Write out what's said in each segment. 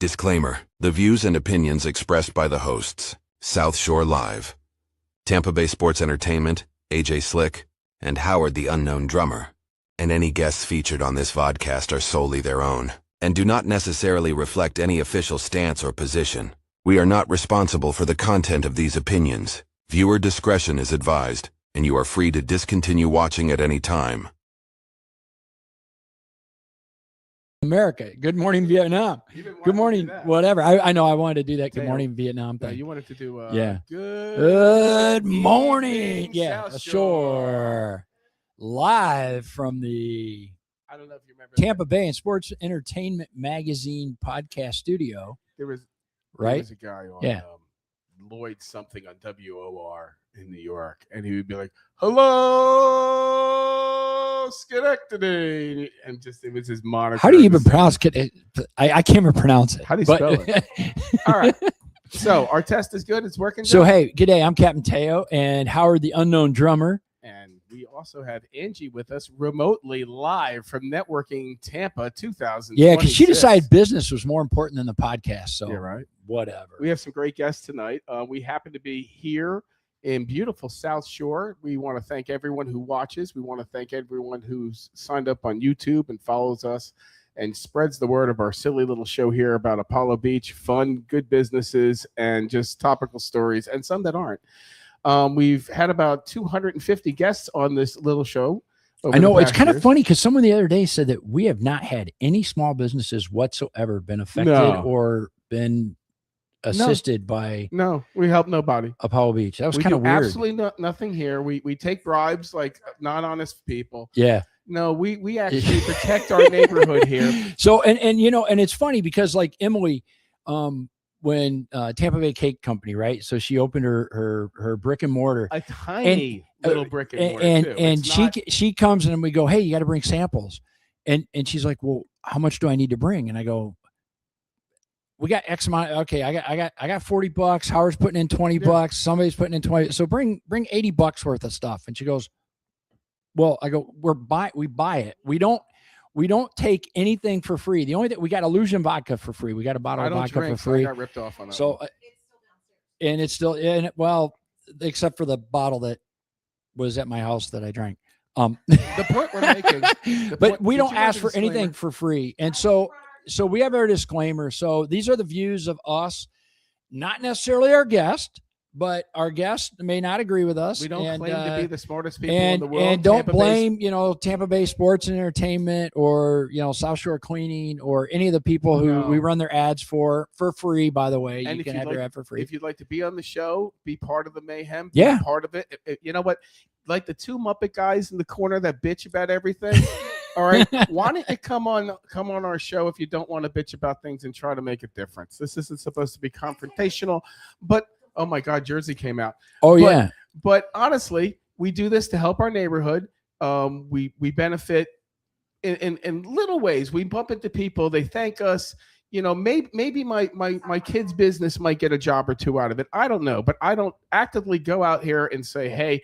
Disclaimer: the views and opinions expressed by the hosts, South Shore Live, Tampa Bay Sports Entertainment, AJ Slick, and Howard the Unknown Drummer, and any guests featured on this vodcast are solely their own, and do not necessarily reflect any official stance or position. We are not responsible for the content of these opinions. Viewer discretion is advised, and you are free to discontinue watching at any time. America. Good morning, Vietnam. Good morning, whatever. I know I wanted to do that. Good morning, Vietnam thing. Yeah, you wanted to do Good morning. Yeah, sure. Live from the I don't know if you remember Tampa Bay and Sports Entertainment Magazine podcast studio. There was right? a guy on Lloyd something on WOR in New York, and he would be like, "Hello, Schenectady," and just it was his moniker. How do you even pronounce it? I can't even pronounce it. How do you spell it? All right. So our test is good. It's working. So hey, good day. I'm Captain Teo and Howard the Unknown Drummer. And we also have Angie with us remotely live from Networking Tampa 2000. Yeah, because she decided business was more important than the podcast. So yeah, right. Whatever. We have some great guests tonight. We happen to be here in beautiful South Shore. We want to thank everyone who watches. We want to thank everyone who's signed up on YouTube and follows us and spreads the word of our silly little show here about Apollo Beach, fun, good businesses, and just topical stories, and some that aren't. We've had about 250 guests on this little show. I know it's kind of funny because someone the other day said that we have not had any small businesses whatsoever been affected or been assisted by. No, we help nobody. Apollo Beach. That was kind of weird. Absolutely nothing here. We take bribes like non-honest people. Yeah. No, we actually protect our neighborhood here. So and you know, and it's funny because like Emily, when Tampa Bay Cake Company, right? So she opened her brick and mortar, a tiny little brick and mortar, and she comes and we go, hey, you got to bring samples, and she's like, well, how much do I need to bring? And I go, we got X amount. Okay, I got $40. Howard's putting in $20. Somebody's putting in 20. So bring $80 worth of stuff. And she goes, well, I go, we buy it. We don't take anything for free. The only thing we got Illusion vodka for free. We got a bottle of vodka for free. So I got ripped off on that. So, and it's still well, except for the bottle that was at my house that I drank. The point we're making, but we don't ask for anything for free. And so we have our disclaimer. So these are the views of us, not necessarily our guest. But our guests may not agree with us. We don't claim to be the smartest people in the world. And don't blame, Tampa Bay Sports and Entertainment or, South Shore Cleaning or any of the people who we run their ads for free, by the way. And you can have your ad for free. If you'd like to be on the show, be part of the mayhem, be part of it. You know what? Like the two Muppet guys in the corner that bitch about everything. All right. Why don't you come on our show if you don't want to bitch about things and try to make a difference? This isn't supposed to be confrontational, but oh my God, Jersey came out. But honestly, we do this to help our neighborhood. We benefit in little ways. We bump into people. They thank us. Maybe my kid's business might get a job or two out of it. I don't know, but I don't actively go out here and say, hey,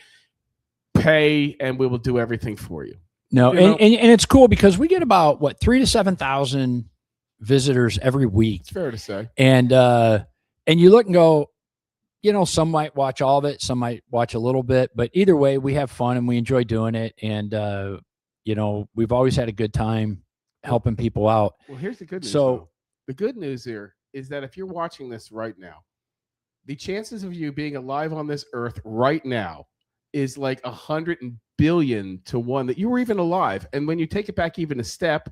pay and we will do everything for you. No, and it's cool because we get about 3,000 to 7,000 visitors every week. It's fair to say. And you look and go, some might watch all of it, some might watch a little bit, but either way, we have fun and we enjoy doing it. And, we've always had a good time helping people out. Well, here's the good news. So the good news here is that if you're watching this right now, the chances of you being alive on this earth right now is like 100 billion to 1 that you were even alive. And when you take it back even a step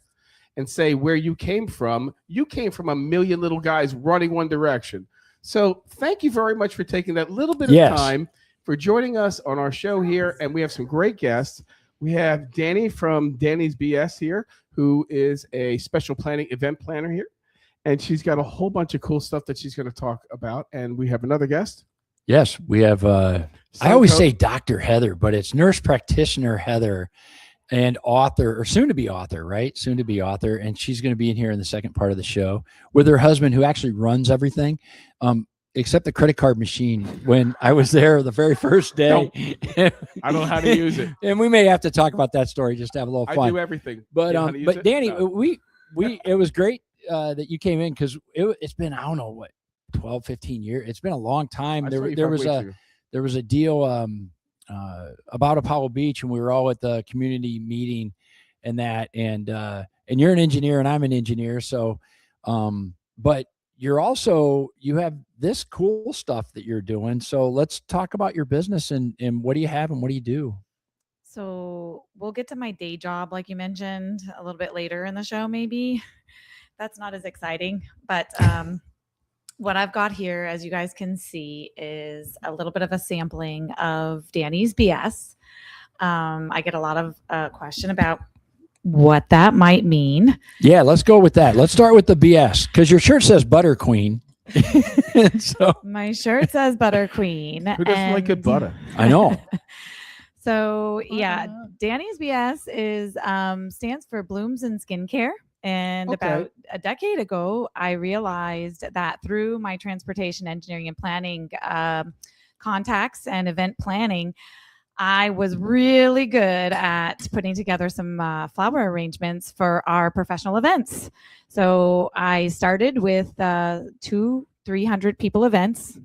and say where you came from a million little guys running one direction. So thank you very much for taking that little bit of time for joining us on our show here. And we have some great guests. We have Danny from Danny's BS here, who is a special planning event planner here. And she's got a whole bunch of cool stuff that she's going to talk about. And we have another guest. Yes, we have, I always say Dr. Heather, but it's nurse practitioner Heather and author, or soon to be author, right? Soon to be author. And she's going to be in here in the second part of the show with her husband, who actually runs everything, except the credit card machine. When I was there the very first day, I don't know how to use it. And we may have to talk about that story just to have a little fun. I do everything. But Danny, we it was great that you came in because it's been, I don't know what, 12, 15 years. It's been a long time. I There saw you there was halfway a through. there was a deal about Apollo Beach, and we were all at the community meeting and that, and you're an engineer and I'm an engineer, so but you have this cool stuff that you're doing. So let's talk about your business and what do you have and what do you do? So we'll get to my day job, like you mentioned, a little bit later in the show, maybe. That's not as exciting. But what I've got here, as you guys can see, is a little bit of a sampling of Danny's BS. I get a lot of question about what that might mean. Yeah, let's go with that. Let's start with the BS because your shirt says Butter Queen. So my shirt says Butter Queen. Who doesn't like good butter? I know. So yeah, Danny's BS is stands for Blooms in Skincare. And about a decade ago, I realized that through my transportation engineering and planning contacts and event planning, I was really good at putting together some flower arrangements for our professional events. So I started with 200-300 people events.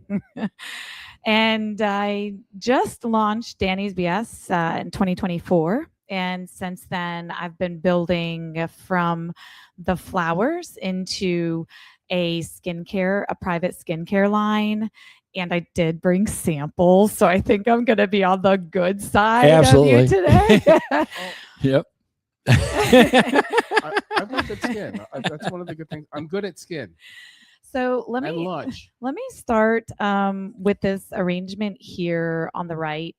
And I just launched Danny's BS in 2024. And since then, I've been building from the flowers into a private skincare line. And I did bring samples. So I think I'm going to be on the good side of you today. Yep. I like good skin. That's one of the good things. I'm good at skin. So let me start with this arrangement here on the right,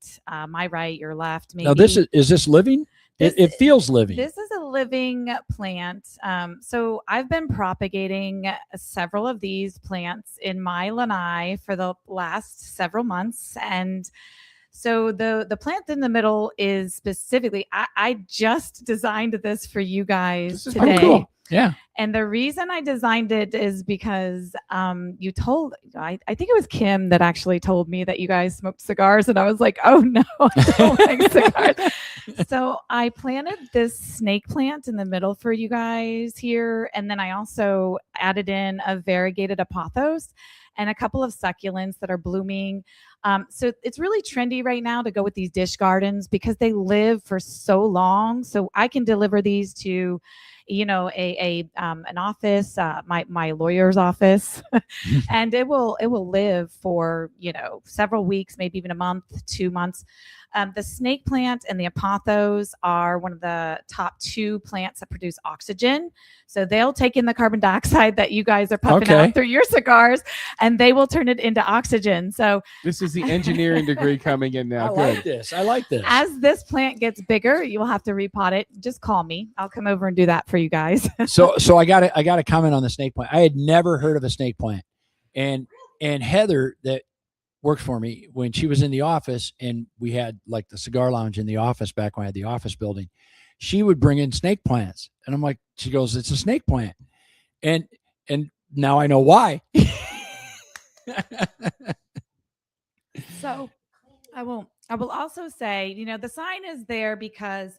my right, your left. Maybe. Now is this living? It feels living. This is a living plant. So I've been propagating several of these plants in my lanai for the last several months, and so the plant in the middle is specifically. I just designed this for you guys today. Oh, cool. Yeah. And the reason I designed it is because you told, I think it was Kim that actually told me that you guys smoked cigars. And I was like, oh no, I don't like cigars. So I planted this snake plant in the middle for you guys here. And then I also added in a variegated apothos and a couple of succulents that are blooming. So it's really trendy right now to go with these dish gardens because they live for so long. So I can deliver these to, you know, an office, my lawyer's office, and it will live for, you know, several weeks, maybe even a month, 2 months. The snake plant and the apothos are one of the top 2 plants that produce oxygen. So they'll take in the carbon dioxide that you guys are puffing out through your cigars, and they will turn it into oxygen. So this is the engineering degree coming in now. I like this. As this plant gets bigger, you will have to repot it. Just call me. I'll come over and do that for you guys. So I got to comment on the snake plant. I had never heard of a snake plant, and Heather that worked for me when she was in the office and we had like the cigar lounge in the office back when I had the office building, she would bring in snake plants. And I'm like, she goes, it's a snake plant. And now I know why. So I will also say, you know, the sign is there because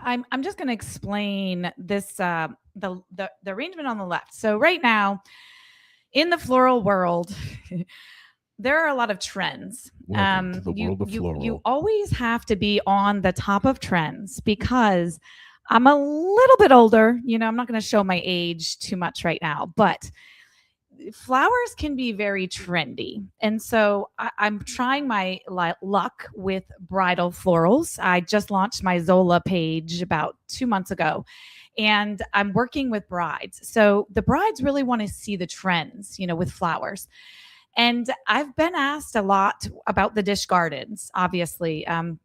I'm just going to explain this, the arrangement on the left. So right now in the floral world, there are a lot of trends. Welcome to the world of floral. You always have to be on the top of trends because I'm a little bit older. You know, I'm not going to show my age too much right now, but flowers can be very trendy. And so I'm trying my luck with bridal florals. I just launched my Zola page about 2 months ago. And I'm working with brides. So the brides really want to see the trends, you know, with flowers. And I've been asked a lot about the dish gardens, obviously. And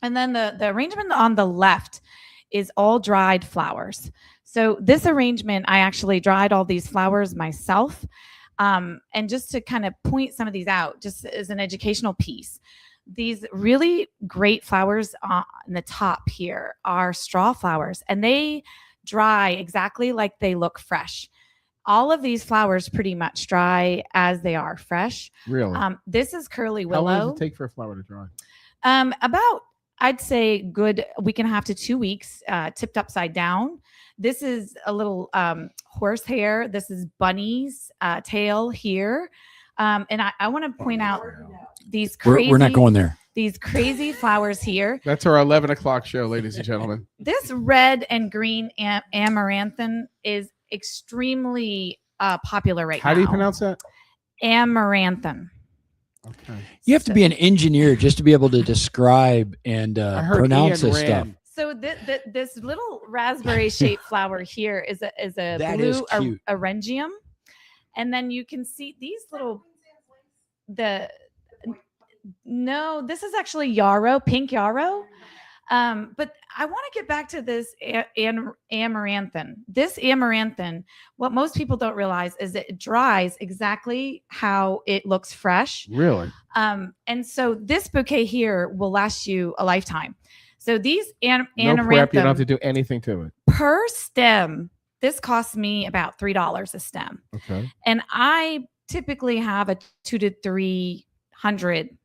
then the arrangement on the left is all dried flowers. So this arrangement, I actually dried all these flowers myself. And just to kind of point some of these out, just as an educational piece, these really great flowers on the top here are straw flowers, and they dry exactly like they look fresh. All of these flowers pretty much dry as they are fresh. Really? This is curly willow. How long does it take for a flower to dry? About I'd say good week and a half to 2 weeks, tipped upside down. This is a little horsehair. This is bunny's tail here. And I want to point out these crazy. We're not going there. These crazy flowers here. That's our 11 o'clock show, ladies and gentlemen. This red and green amaranthine is extremely popular right now. How do you pronounce that? Amaranthine. Okay. You have to be an engineer just to be able to describe and pronounce Ian this stuff. Rand. So this little raspberry-shaped flower here is a That blue is cute. Arengium, and then you can see these little No, this is actually yarrow, pink yarrow. But I want to get back to this amaranthine. This amaranthine, what most people don't realize is it dries exactly how it looks fresh. Really? And so this bouquet here will last you a lifetime. So these No prep, amaranthine you don't have to do anything to it. per stem, this costs me about $3 a stem. Okay. And I typically have a 200 to 300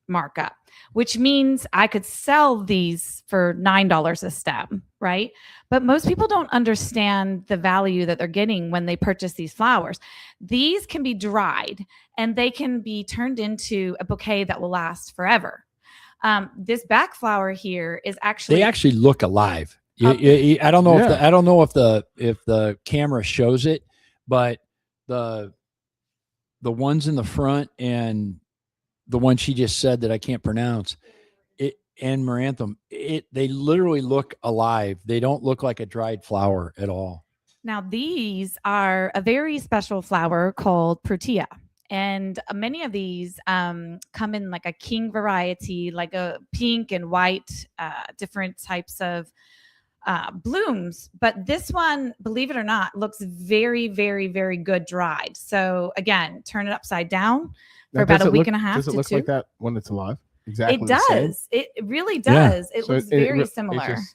markup, which means I could sell these for $9 a stem, right? But most people don't understand the value that they're getting when they purchase these flowers. These can be dried and they can be turned into a bouquet that will last forever. This back flower here is actually They actually look alive. I don't know if the camera shows it, but the ones in the front and the one she just said that I can't pronounce, it and Amaranthum, they literally look alive. They don't look like a dried flower at all. Now, these are a very special flower called Protea. And many of these come in like a king variety, like a pink and white, different types of blooms. But this one, believe it or not, looks very, very, very good dried. So again, turn it upside down for about a week and a half. Does it to look 2. like that when it's alive? Exactly. It the same? does. It really does. It So looks very it similar. just-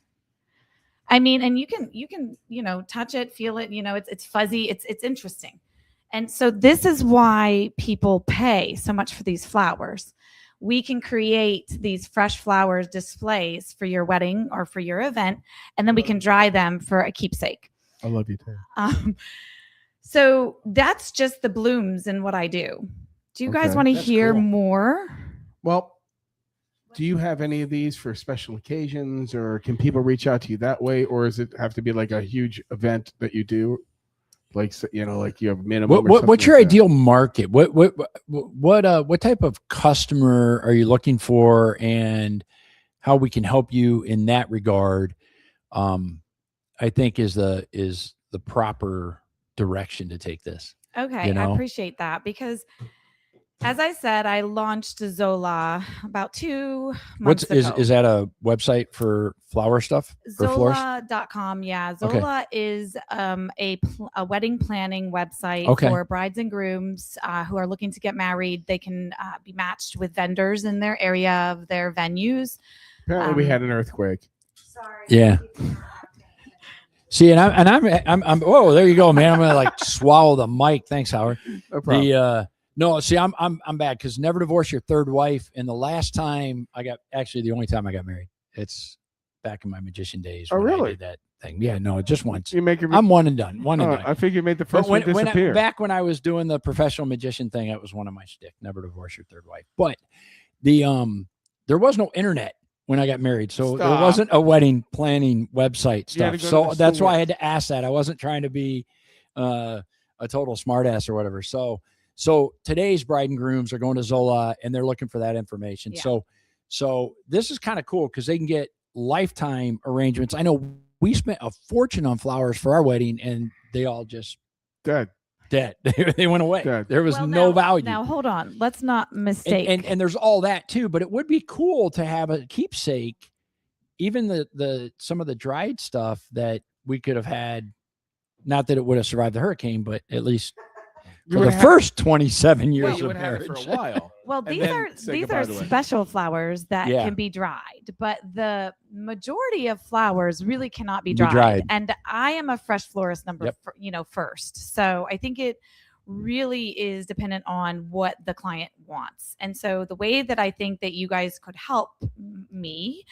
I mean, and you can, touch it, feel it, it's fuzzy. It's interesting. And so this is why people pay so much for these flowers. We can create these fresh flowers displays for your wedding or for your event, and then we can dry them for a keepsake. I love you too. So that's just the blooms and what I do. Do you guys Okay, want to that's hear cool. more? Well, do you have any of these for special occasions, or can people reach out to you that way, or does it have to be like a huge event that you do? Like, like you have minimum. What's your ideal market? What type of customer are you looking for, and how we can help you in that regard? I think is the proper direction to take this. Okay, I appreciate that because, as I said, I launched Zola about 2 months ago. Is that a website for flower stuff? Zola.com. Yeah. Zola is a wedding planning website for brides and grooms who are looking to get married. They can be matched with vendors in their area of their venues. Apparently, we had an earthquake. Sorry. Yeah. See, and I'm oh, there you go, man. I'm gonna swallow the mic. Thanks, Howard. No problem. No, see, I'm bad because never divorce your third wife. And the last time the only time I got married, it's back in my magician days. Oh, when I really? did that thing. Yeah, no, just once. I'm one and done. One and done. I figured you made the first one disappear. Back when I was doing the professional magician thing, that was one of my shtick. Never divorce your third wife. But there was no internet when I got married, so there wasn't a wedding planning website stuff. So that's why I had to ask that. I wasn't trying to be a total smartass or whatever. So today's bride and grooms are going to Zola and they're looking for that information. Yeah. So this is kind of cool because they can get lifetime arrangements. I know we spent a fortune on flowers for our wedding and they all just dead. They went away. Dead. There was no value. Now hold on. Let's not mistake. And there's all that too, but it would be cool to have a keepsake, even the some of the dried stuff that we could have had. Not that it would have survived the hurricane, but at least for the first 27 years of marriage. For a while. Well, these are special flowers that can be dried, but the majority of flowers really cannot be dried. And I am a fresh florist first. So I think it really is dependent on what the client wants. And so the way that I think that you guys could help me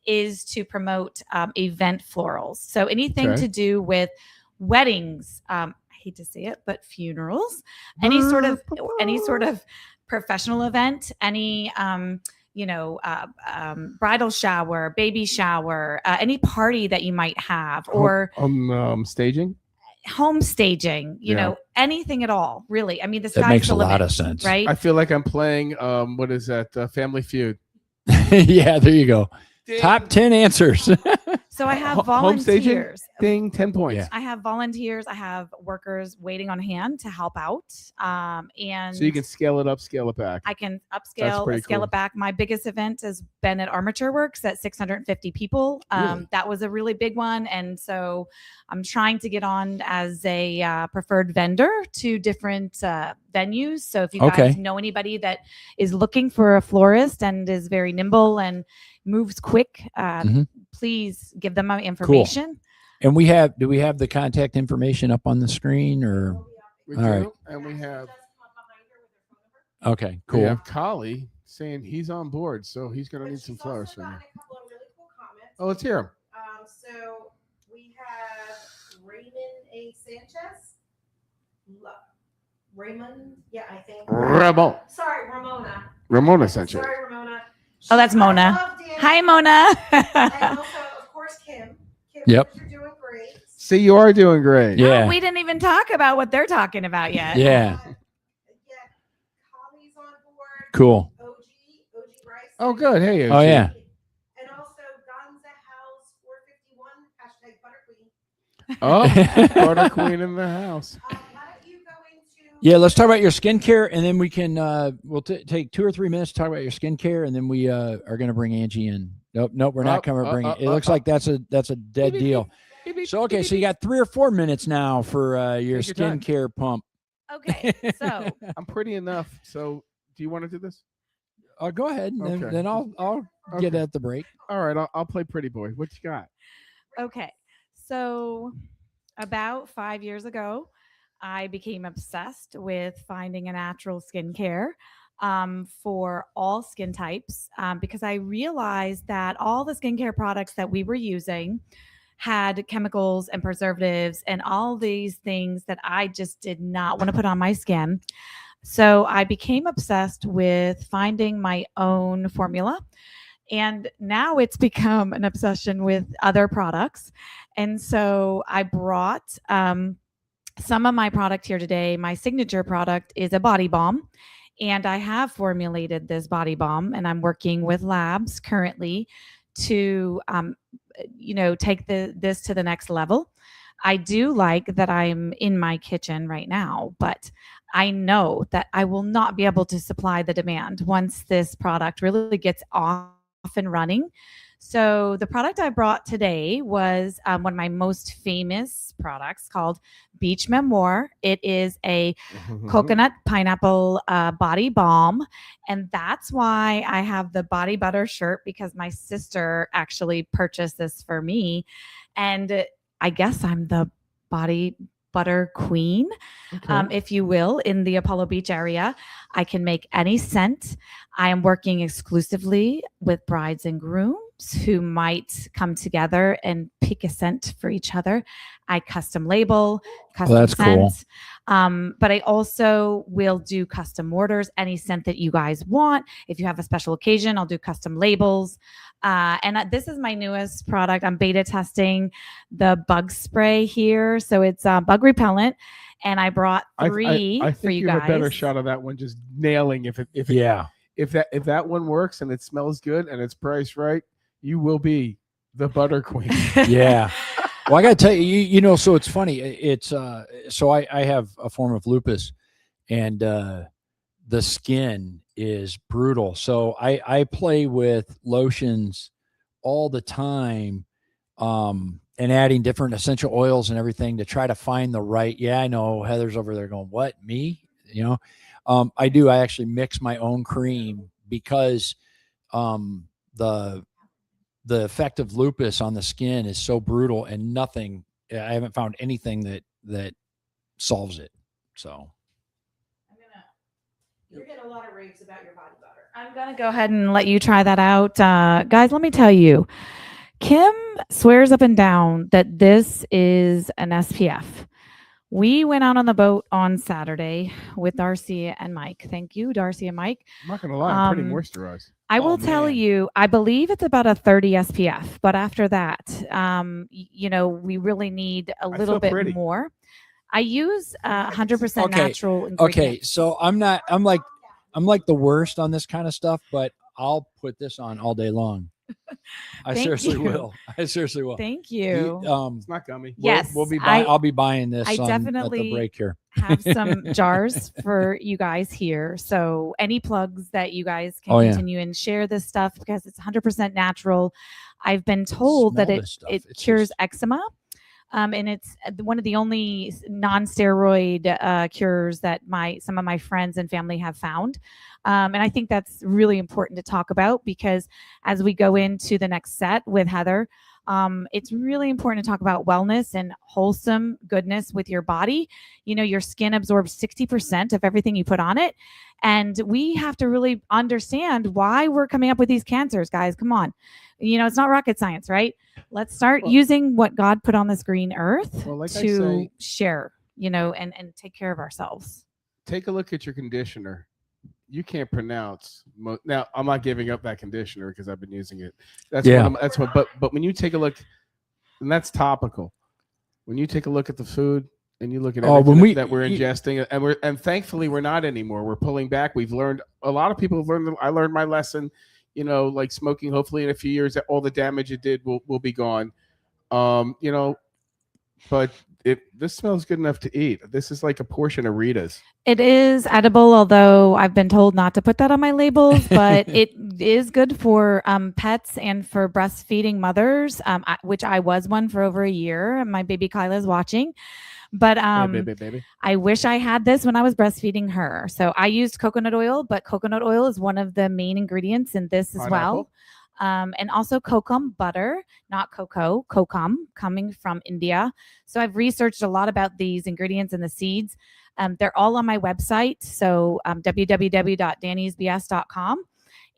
is to promote event florals. So anything Okay. to do with weddings, I hate to say it, but funerals, any sort of professional event, any bridal shower, baby shower, any party that you might have, or staging. home staging, you Yeah. know, anything at all, really. I mean, the That sky's makes the a lot limit, of sense. right? I feel like I'm playing what is that? Family Feud. Yeah, there you go. Top 10 answers. So I have Home staging? volunteers. Ding, 10 points. Yeah. I have volunteers. I have workers waiting on hand to help out. And So you can scale it up, scale it back. I can That's upscale, pretty scale cool. it back. My biggest event has been at Armature Works at 650 people. Really? That was a really big one. And so I'm trying to get on as a preferred vendor to different venues. So if you guys know anybody that is looking for a florist and is very nimble and moves quick, please give them my information. And do we have the contact information up on the screen or? We All do, right. and we have Okay, we cool. have Kali saying he's on board, so he's going to need some flowers from you. Oh, let's hear him. So we have Raymond A. Sanchez. Raymond, yeah, I think. Sorry, Ramona. Ramona sent you. Sorry, Ramona. Oh, that's Mona. I love Danny. Hi, Mona. And also, of course, Kim. Kim, Yep. you're doing great. See, you are doing great. Yeah. Oh, we didn't even talk about what they're talking about yet. Yeah. Yeah, Holly's on board. Cool. OG Rice. Oh, good. Hey. Oh, OG. yeah. And also Gonza House 451 #Butterqueen. Oh, Butter Queen in the house. Why don't you go into? Yeah, let's talk about your skincare, and then we can we'll take 2 or 3 minutes to talk about your skincare, and then we are going to bring Angie in. Nope, we're not coming to bring it. It looks like that's a dead deal. So okay, so you got 3 or 4 minutes now for your Take your time. skincare pump. Okay, so I'm pretty enough. So, do you want to do this? Go ahead, and Okay. then I'll get Okay. at the break. All right, I'll play pretty boy. What you got? okay, so about 5 years ago, I became obsessed with finding a natural skincare for all skin types because I realized that all the skincare products that we were using had chemicals and preservatives and all these things that I just did not want to put on my skin. So I became obsessed with finding my own formula. And now it's become an obsession with other products. And so I brought some of my product here today. My signature product is a body balm. And I have formulated this body balm, and I'm working with labs currently to take this to the next level. I do like that I'm in my kitchen right now, but I know that I will not be able to supply the demand once this product really gets off and running. So the product I brought today was one of my most famous products called Beach Memoir. It is a coconut pineapple body balm. And that's why I have the body butter shirt, because my sister actually purchased this for me. And I guess I'm the body butter queen, if you will, in the Apollo Beach area. I can make any scent. I am working exclusively with brides and grooms who might come together and pick a scent for each other. I custom label, custom that's scent. But I also will do custom orders, any scent that you guys want. If you have a special occasion, I'll do custom labels. And this is my newest product. I'm beta testing the bug spray here. So it's bug repellent. And I brought 3 I for think you you guys. have a better shot of that one just nailing if that one works and it smells good and it's priced right, you will be the butter queen. Yeah. Well, I got to tell you, so it's funny. It's so I have a form of lupus, and the skin is brutal. So I play with lotions all the time, and adding different essential oils and everything to try to find the right. Yeah, I know Heather's over there going, "What, me?" I do. I actually mix my own cream because the effect of lupus on the skin is so brutal, and I haven't found anything that solves it. So You're getting a lot of raves about your body butter. I'm going to go ahead and let you try that out. Guys, let me tell you, Kim swears up and down that this is an SPF. We went out on the boat on Saturday with Darcy and Mike. Thank you, Darcy and Mike. I'm not going to lie, I'm pretty moisturized. I will tell you, I believe it's about a 30 SPF, but after that, we really need a little bit more. I use 100% natural ingredients. Okay, so I'm like the worst on this kind of stuff, but I'll put this on all day long. I seriously will. Thank you. It's not gummy. Yes, I'll be buying this. I definitely at the break here. have some jars for you guys here. So any plugs that you guys can continue and share this stuff because it's 100% natural. I've been told that it cures eczema. And it's one of the only non-steroid cures that some of my friends and family have found. And I think that's really important to talk about because as we go into the next set with Heather, it's really important to talk about wellness and wholesome goodness with your body. Your skin absorbs 60% of everything you put on it. And we have to really understand why we're coming up with these cancers, guys. Come on. It's not rocket science, right? Let's start using what God put on this green earth to share, and take care of ourselves. Take a look at your conditioner. You can't pronounce. Now, I'm not giving up that conditioner because I've been using it. But when you take a look, and that's topical. When you take a look at the food and you look at everything that we're ingesting, and thankfully we're not anymore. We're pulling back. We've learned. A lot of people have learned. I learned my lesson. Like smoking. Hopefully, in a few years, all the damage it did will be gone. But this smells good enough to eat. This is like a portion of Rita's. It is edible, although I've been told not to put that on my labels, but it is good for pets and for breastfeeding mothers, which I was one for over a year. My baby Kyla is watching. But baby. I wish I had this when I was breastfeeding her. So I used coconut oil, but coconut oil is one of the main ingredients in this as well. And also kokum butter, not cocoa, kokum, coming from India. So I've researched a lot about these ingredients and the seeds. They're all on my website. So www.dannysbs.com.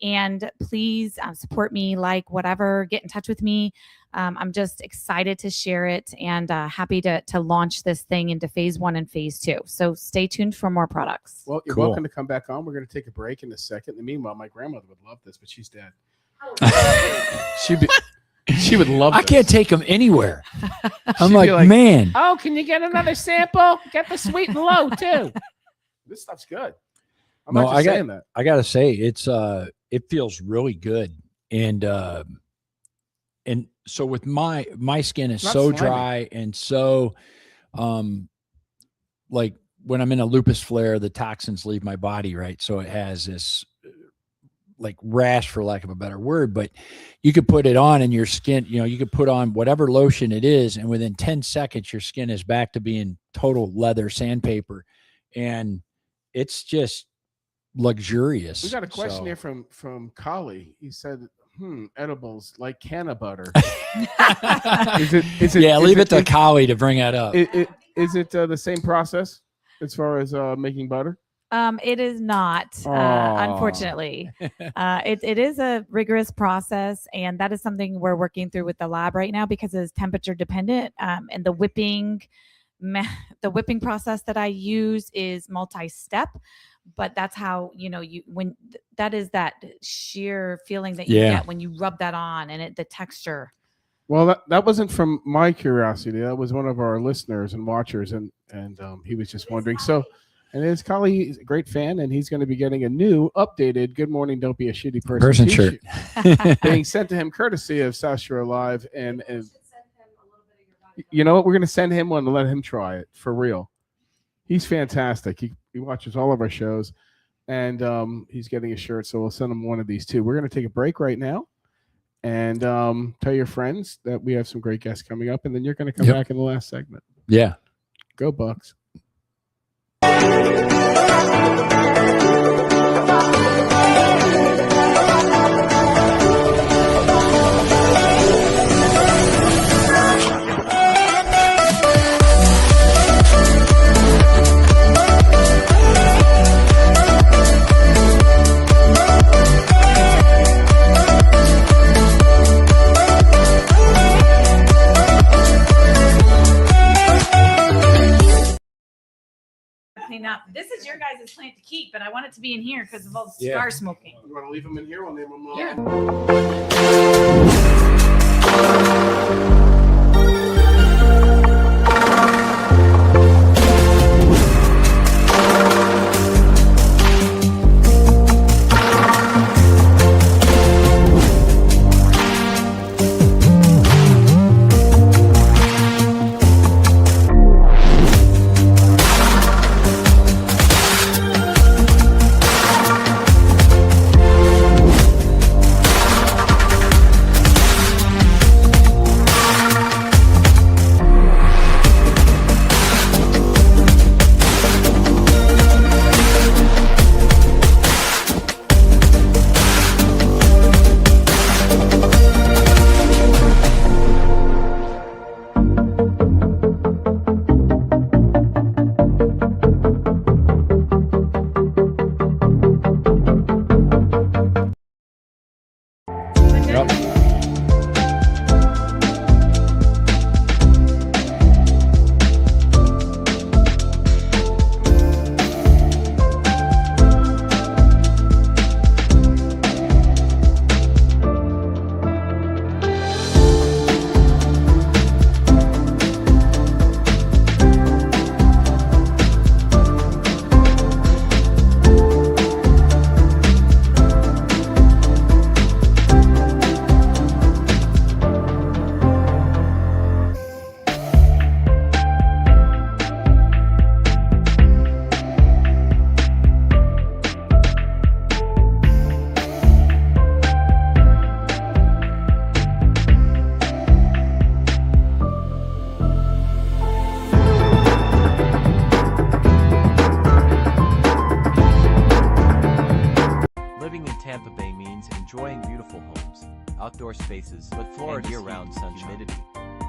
And please support me, whatever, get in touch with me. I'm just excited to share it and happy to launch this thing into phase 1 and phase 2. So stay tuned for more products. Well, you're welcome to come back on. We're going to take a break in a second. In the meanwhile, my grandmother would love this, but she's dead. She would love this. I can't take them anywhere. I'm like, man. Oh, can you get another sample? Get the sweet and low, too. This stuff's good. I'm not just saying that. I got to say, it feels really good. And so with my skin is so slimy. dry and so like when I'm in a lupus flare, the toxins leave my body, right? So it has this like rash, for lack of a better word, but you could put it on and your skin, you could put on whatever lotion it is, and within 10 seconds, your skin is back to being total leather sandpaper. And it's just luxurious. We got a question here from Kali. He said, edibles like canna butter. Leave it to Kali to bring that up. Is it the same process as far as making butter? It is not, unfortunately. It is a rigorous process, and that is something we're working through with the lab right now because it's temperature dependent. And the whipping process that I use is multi-step, but that's how that is that sheer feeling that you get when you rub that on, and the texture. Well, that wasn't from my curiosity. That was one of our listeners and watchers, and he was just wondering. So. And his colleague is a great fan, and he's going to be getting a new, updated "Good Morning, Don't Be a Shitty Person" shirt being sent to him courtesy of South Shore Live. And you know what? We're going to send him one to let him try it for real. He's fantastic. He watches all of our shows, and he's getting a shirt, so we'll send him one of these too. We're going to take a break right now, and tell your friends that we have some great guests coming up, and then you're going to come back in the last segment. Yeah. Go Bucks. This is your guys' plant to keep, but I want it to be in here because of all the Yeah. cigar smoking. You want to leave them in here when they move on? Yeah. Yep. Living in Tampa Bay means enjoying beautiful homes, outdoor spaces, but Florida year-round sunshine. Humidity,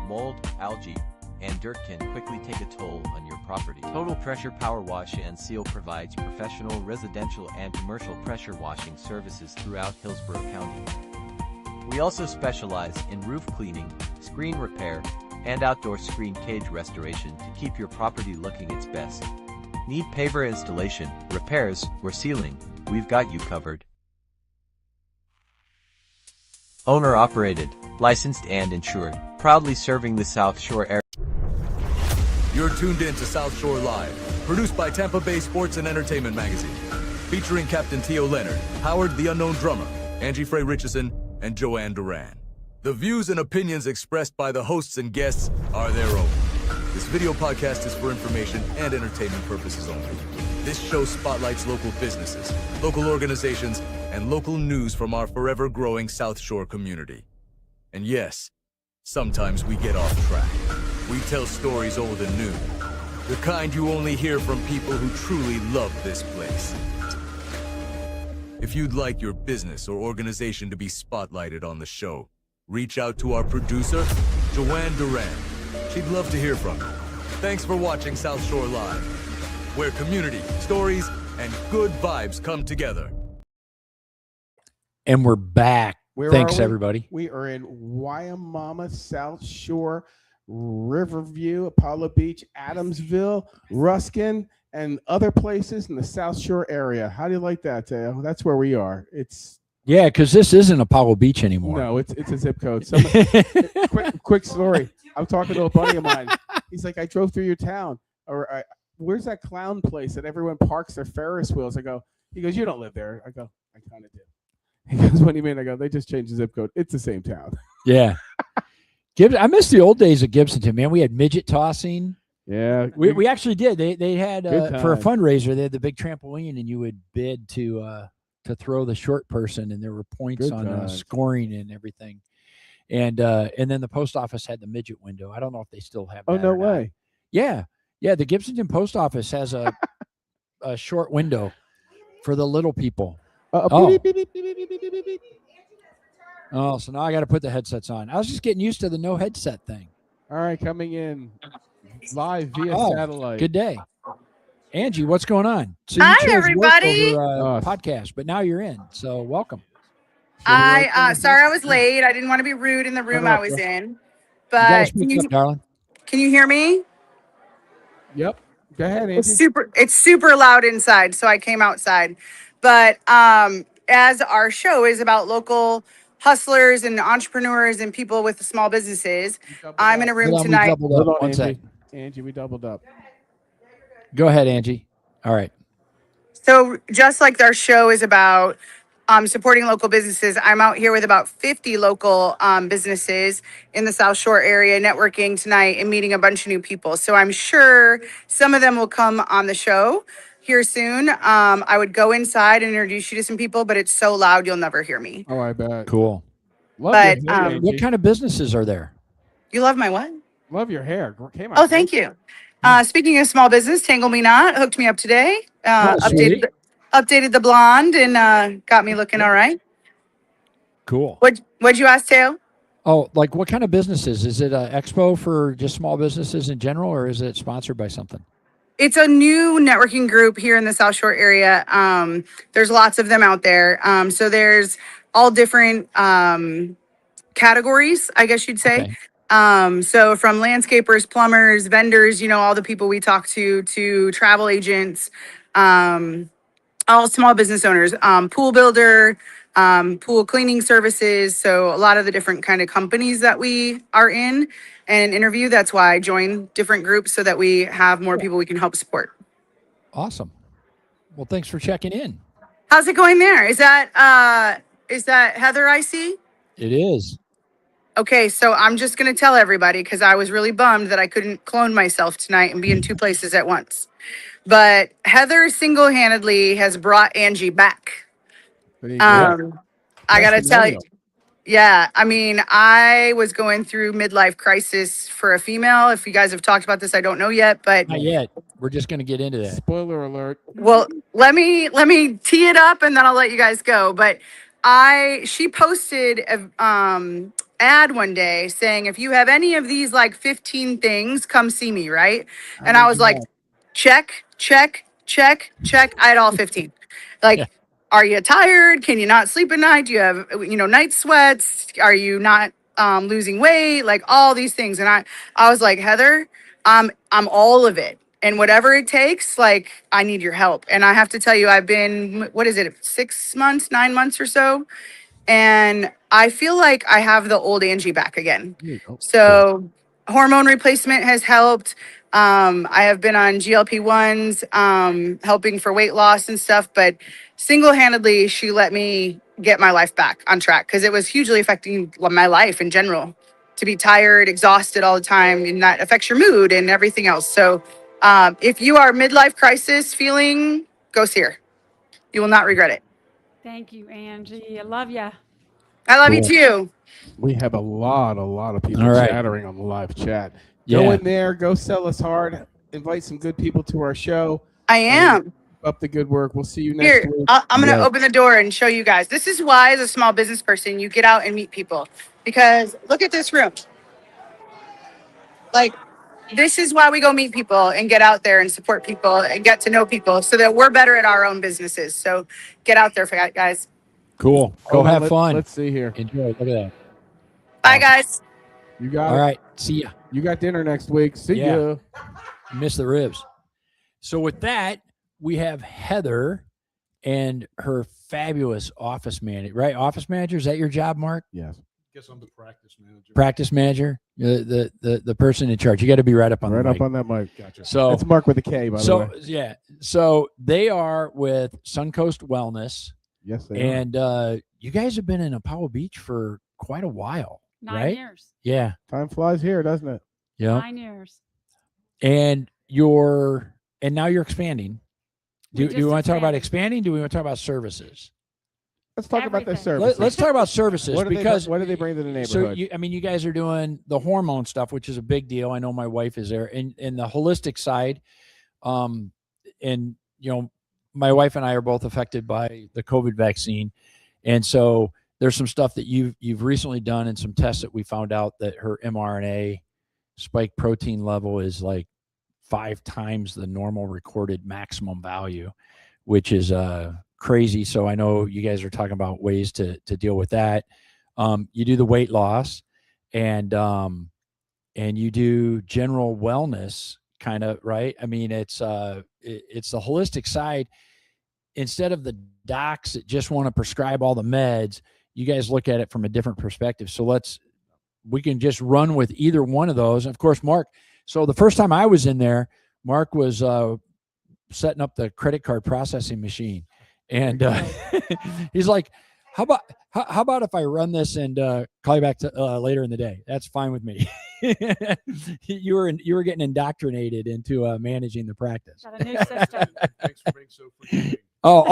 mold, algae, and dirt can quickly take a toll on your property. Total Pressure Power Wash and Seal provides professional residential and commercial pressure washing services throughout Hillsborough County. We also specialize in roof cleaning, screen repair, and outdoor screen cage restoration to keep your property looking its best. Need paver installation, repairs, or sealing? We've got you covered. Owner-operated, licensed and insured, proudly serving the South Shore area. You're tuned in to South Shore Live, produced by Tampa Bay Sports and Entertainment Magazine, featuring Captain Tio Leonard, Howard the Unknown Drummer, Angie Frey Richardson, and Joanne Duran. The views and opinions expressed by the hosts and guests are their own. This video podcast is for information and entertainment purposes only. This show spotlights local businesses, local organizations, and local news from our forever growing South Shore community. And yes, sometimes we get off track. We tell stories old and new, the kind you only hear from people who truly love this place. If you'd like your business or organization to be spotlighted on the show, reach out to our producer, Joanne Duran. She'd love to hear from you. Thanks for watching South Shore Live, where community, stories, and good vibes come together. And we're back. Where Thanks, are we? everybody. We are in Wyomama, South Shore, Riverview, Apollo Beach, Adamsville, Ruskin, and other places in the South Shore area. How do you like that, Teo? That's where we are. It's Yeah, because this isn't Apollo Beach anymore. no, it's a zip code. Quick story. I'm talking to a buddy of mine. He's like, I drove through your town, or where's that clown place that everyone parks their Ferris wheels? He goes, you don't live there. I go, I kind of do. He goes, what do you mean? I go, they just changed the zip code. It's the same town. Yeah. I miss the old days of Gibsonton, man. We had midget tossing. Yeah. We actually did. They had Good for a times. fundraiser, they had the big trampoline, and you would bid to throw the short person, and there were points Good on times. scoring and everything. And then the post office had the midget window. I don't know if they still have that. Oh, no or not. way. Yeah. The Gibsonton post office has a short window for the little people. Oh. Beep, beep, beep, beep, beep, beep, beep, beep, beep. Oh, so now I got to put the headsets on. I was just getting used to the no headset thing. All right, coming in live via Oh, satellite. Good day. Angie, what's going on? So you Hi, chose work everybody. over, podcast, but now you're in. So welcome. Sorry I was late. I didn't want to be rude in the room I was in. You gotta But speak up, darling. can you hear me? Yep. Go ahead, Angie. It's super loud inside, so I came outside. But as our show is about local hustlers and entrepreneurs and people with small businesses, I'm in a room Hold on, we tonight. doubled Hold up. on, One Angie. sec. Angie, we doubled up. Go ahead, Angie. All right. So just like our show is about supporting local businesses, I'm out here with about 50 local businesses in the South Shore area networking tonight and meeting a bunch of new people. So I'm sure some of them will come on the show here soon. I would go inside and introduce you to some people, but it's so loud you'll never hear me. Oh, I bet. Cool. Love But, your hair, What Angie. kind of businesses are there? You love my what? Love your hair. Came out Oh, thank you. Speaking of small business, Tangle Me Not hooked me up today. Oh, sweet. Updated the blonde and got me looking all right. Cool. What'd you ask, Teo? Oh, like what kind of businesses? Is it an expo for just small businesses in general, or is it sponsored by something? It's a new networking group here in the South Shore area. There's lots of them out there. So there's all different categories, I guess you'd say. Okay. So from landscapers, plumbers, vendors, all the people we talk to travel agents, all small business owners, pool builder, pool cleaning services. So a lot of the different kind of companies that we are in and interview. That's why I join different groups so that we have more people we can help support. Awesome. Well, thanks for checking in. How's it going there? Is that Heather I see? It is. Okay, so I'm just going to tell everybody because I was really bummed that I couldn't clone myself tonight and be in two places at once. But Heather single-handedly has brought Angie back. There you go. I got to tell you, Testimonial. yeah, I mean, I was going through midlife crisis for a female. If you guys have talked about this, I don't know yet, but Not yet. We're just going to get into that. Spoiler alert. well, let me tee it up and then I'll let you guys go. But she posted a ad one day saying, if you have any of these like 15 things, come see me, right? And I was like, check. I had all 15. Like, Yeah. are you tired? Can you not sleep at night? Do you have, night sweats? Are you not losing weight? Like all these things. And I was like, Heather, I'm all of it. And whatever it takes, like, I need your help. And I have to tell you, I've been, 6 months, 9 months or so. And I feel like I have the old Angie back again. So hormone replacement has helped. I have been on GLP-1s, helping for weight loss and stuff, but single-handedly, she let me get my life back on track because it was hugely affecting my life in general. To be tired, exhausted all the time, and that affects your mood and everything else. So if you are midlife crisis feeling, go see her. You will not regret it. Thank you, Angie. I love you. I love you Cool. too. We have a lot of people All right. chattering on the live chat. Yeah. Go in there, go sell us hard, invite some good people to our show. I am. Keep up the good work. We'll see you next Here, week. I'm going to Yeah. open the door and show you guys. This is why, as a small business person, you get out and meet people. Because look at this room. Like, this is why we go meet people and get out there and support people and get to know people so that we're better at our own businesses. So get out there, guys. Cool. Go Hold on, have fun. Let's see here. Enjoy. Look at that. Bye, guys. You got All it. right. See ya. You got dinner next week. See Yeah. ya. You missed the ribs. So with that, we have Heather and her fabulous office manager, right? Office manager, is that your job, Mark? Yes. Guess I'm the practice manager. Practice manager, the person in charge. You got to be right up on Right the up mic. on that mic. Gotcha. So That's Mark with a K, by the way. yeah. So they are with Suncoast Wellness, Yes, they are. and you guys have been in Apollo Beach for quite a while, 9 right? years. Yeah. Time flies here, doesn't it? Yeah. 9 years. And now you're expanding. Do We you just want to talk about expanded. expanding? Do we want to talk about services? Let's talk about their Everything. services. Let's talk about services what do because what do they bring to the so neighborhood? you guys are doing the hormone stuff, which is a big deal. I know my wife is there, and the holistic side, and my wife and I are both affected by the COVID vaccine, and so there's some stuff that you've recently done and some tests that we found out that her mRNA spike protein level is like 5 times the normal recorded maximum value, which is crazy. So I know you guys are talking about ways to deal with that. You do the weight loss and you do general wellness kind of, right? I mean, it's the holistic side. Instead of the docs that just want to prescribe all the meds, you guys look at it from a different perspective. So we can just run with either one of those. And of course, Mark. So the first time I was in there, Mark was setting up the credit card processing machine, and he's like, how about if I run this and call you back to later in the day? That's fine with me. you were getting indoctrinated into managing the practice. Got a new system. Thanks for being so forgiving. Oh,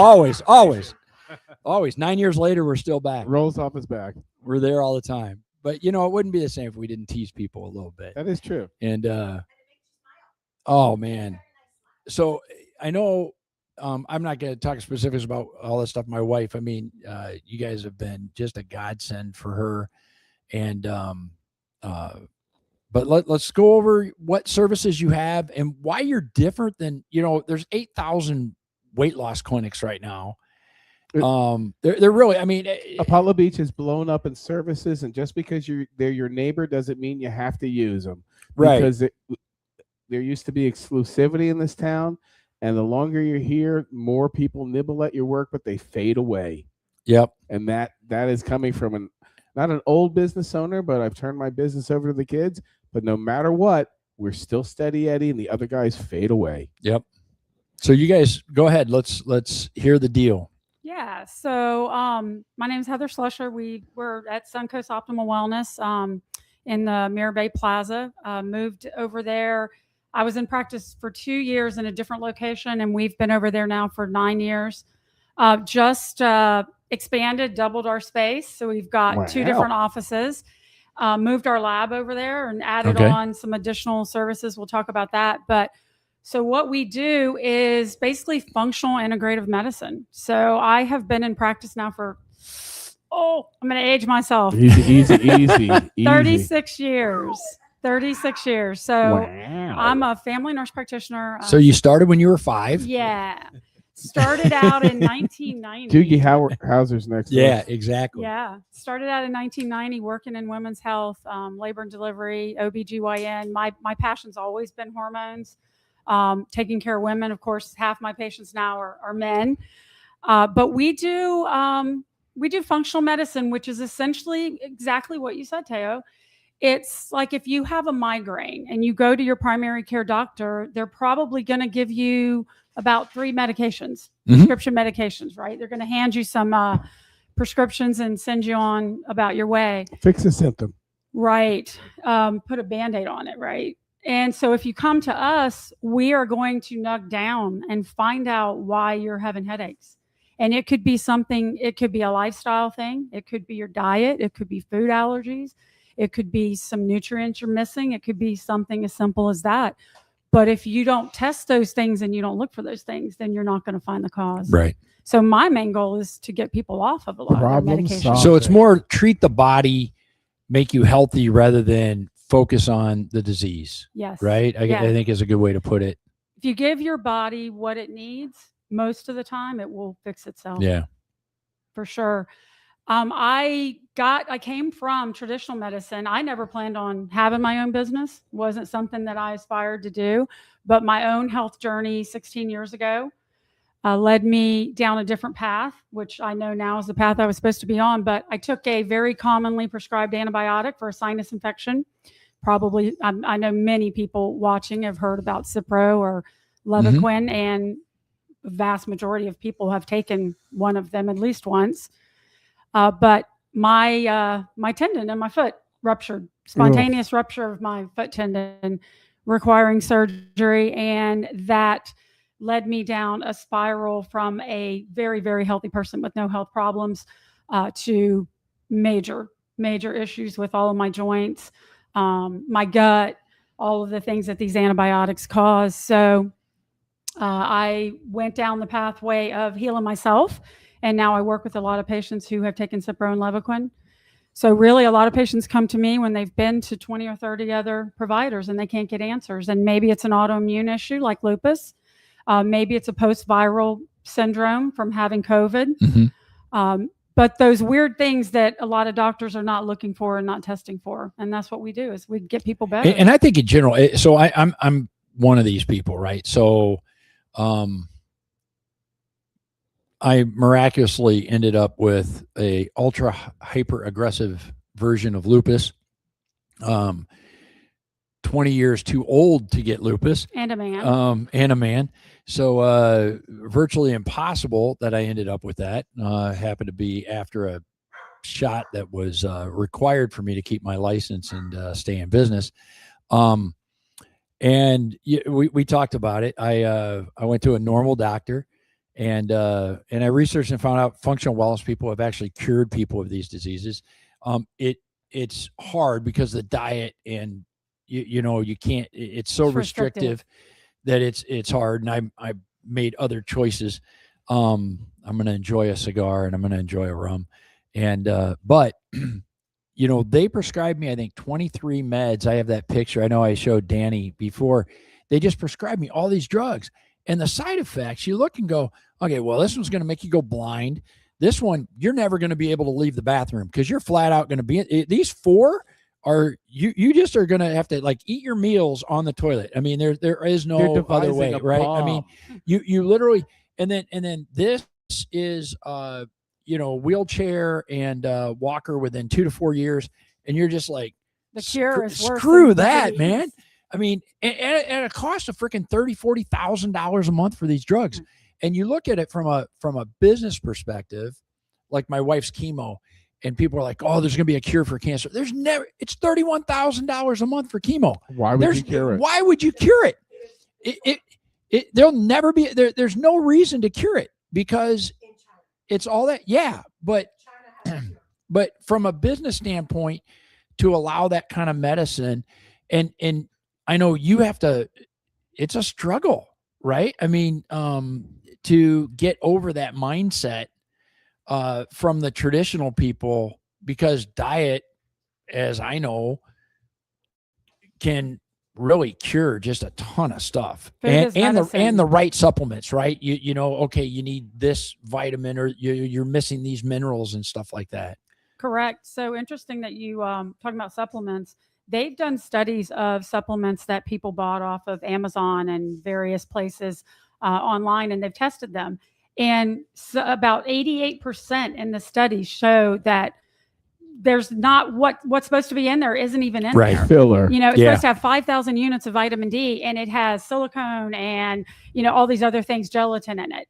always. 9 years later, we're still back. Rolls off his back. We're there all the time. But it wouldn't be the same if we didn't tease people a little bit. That is true. And oh man, so I know I'm not going to talk specifics about all this stuff. My wife, I mean, you guys have been just a godsend for her, and but let's go over what services you have and why you're different than there's 8,000 weight loss clinics right now. They're really, I mean, Apollo Beach is blown up in services, and just because they're your neighbor doesn't mean you have to use them. Right. Because there used to be exclusivity in this town, and the longer you're here, more people nibble at your work, but they fade away. Yep. And that is coming from not an old business owner, but I've turned my business over to the kids. But no matter what, we're still steady Eddie, and the other guys fade away. Yep. So you guys go ahead. Let's hear the deal. Yeah. So my name is Heather Slusher. We're at Suncoast Optimal Wellness in the Mirror Bay Plaza. Moved over there. I was in practice for 2 years in a different location, and we've been over there now for 9 years. Just expanded, doubled our space. So we've got 2 different offices. Moved our lab over there and added on some additional services. We'll talk about that. But so what we do is basically functional integrative medicine. So I have been in practice now for, I'm going to age myself. Easy. 36 years. 36 years. So I'm a family nurse practitioner. So you started when you were 5? Yeah. Started out in 1990. Doogie Howser's next. Yeah, exactly. Yeah. Started out in 1990 working in women's health, labor and delivery, OBGYN. My passion's always been hormones. Taking care of women. Of course, half my patients now are men. But we do functional medicine, which is essentially exactly what you said, Teo. It's like if you have a migraine and you go to your primary care doctor, they're probably going to give you about 3 medications, prescription medications, right? They're going to hand you some prescriptions and send you on about your way. Fix the symptom. Right. Put a Band-Aid on it, right? And so if you come to us, we are going to knock down and find out why you're having headaches. And it could be something, it could be a lifestyle thing. It could be your diet. It could be food allergies. It could be some nutrients you're missing. It could be something as simple as that. But if you don't test those things and you don't look for those things, then you're not going to find the cause. Right. So my main goal is to get people off of a lot of their medication. So it's more treat the body, make you healthy rather than focus on the disease. Yes. Right? I think is a good way to put it. If you give your body what it needs, most of the time it will fix itself. Yeah. For sure. I came from traditional medicine. I never planned on having my own business. Wasn't something that I aspired to do, but my own health journey 16 years ago led me down a different path, which I know now is the path I was supposed to be on. But I took a very commonly prescribed antibiotic for a sinus infection. Probably, I know many people watching have heard about Cipro or Levaquin, and the vast majority of people have taken one of them at least once. But my tendon in my foot ruptured, spontaneous rupture of my foot tendon requiring surgery. And that led me down a spiral from a very, very healthy person with no health problems to major issues with all of my joints, my gut, all of the things that these antibiotics cause. So I went down the pathway of healing myself. And now I work with a lot of patients who have taken Cipro and Levaquin. So really a lot of patients come to me when they've been to 20 or 30 other providers and they can't get answers. And maybe it's an autoimmune issue like lupus. Maybe it's a post-viral syndrome from having COVID. But those weird things that a lot of doctors are not looking for and not testing for. And that's what we do is we get people better. And I think in general, so I'm one of these people, right? So, I miraculously ended up with a ultra hyper aggressive version of lupus. 20 years too old to get lupus. And a man. And a man. So virtually impossible that I ended up with that. Happened to be after a shot that was required for me to keep my license and stay in business. And we talked about it. I went to a normal doctor, and I researched and found out functional wellness people have actually cured people of these diseases. It's hard because the diet and you can't. It's so restrictive that it's hard. And I made other choices. I'm going to enjoy a cigar and I'm going to enjoy a rum, and but. They prescribed me, I think, 23 meds. I have that picture. I know I showed Danny before. They just prescribed me all these drugs. And the side effects, you look and go, okay, well, this one's going to make you go blind. This one, you're never going to be able to leave the bathroom because you're flat out going to be. These 4 are, you just are going to have to like eat your meals on the toilet. I mean, there is no other way, right? Bomb. I mean, you literally, and then this is, wheelchair and walker within 2 to 4 years, and you're just like, the cure is worse. Screw that, man. I mean, at a cost of freaking $30,000-$40,000 a month for these drugs, and you look at it from a business perspective, like my wife's chemo, and people are like, oh, there's going to be a cure for cancer. There's never. It's $31,000 a month for chemo. Why would you cure it? Why would you cure it? There'll never be. There's no reason to cure it because. It's all that, yeah, but from a business standpoint, to allow that kind of medicine, and I know you have to. It's a struggle, right? I mean, to get over that mindset from the traditional people, because diet, as I know, can really cure just a ton of stuff, and the right supplements, right? Okay, you need this vitamin, or you're missing these minerals and stuff like that. Correct. So interesting that you talking about supplements. They've done studies of supplements that people bought off of Amazon and various places online, and they've tested them. And so about 88% in the study show that there's not what's supposed to be in there isn't even in there. Filler. It's supposed to have 5,000 units of vitamin D, and it has silicone and all these other things, gelatin in it,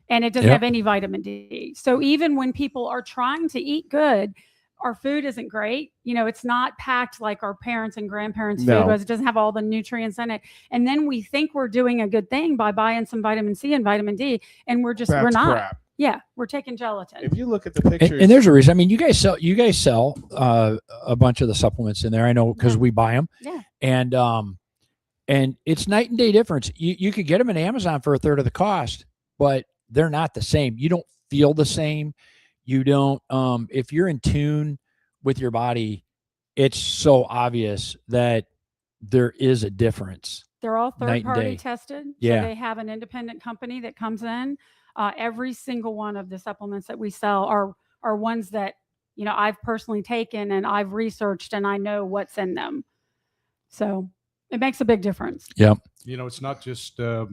and it doesn't have any vitamin D. So even when people are trying to eat good, our food isn't great. It's not packed like our parents and grandparents' food was. It doesn't have all the nutrients in it. And then we think we're doing a good thing by buying some vitamin C and vitamin D, and we're not. Crap. Yeah, we're taking gelatin. If you look at the pictures, and there's a reason. I mean, you guys sell a bunch of the supplements in there. I know because we buy them. Yeah. And it's night and day difference. You could get them at Amazon for a third of the cost, but they're not the same. You don't feel the same. You don't. If you're in tune with your body, it's so obvious that there is a difference. They're all third-party tested. Yeah. So they have an independent company that comes in. Every single one of the supplements that we sell are ones that, I've personally taken and I've researched and I know what's in them. So it makes a big difference. Yeah. It's not just the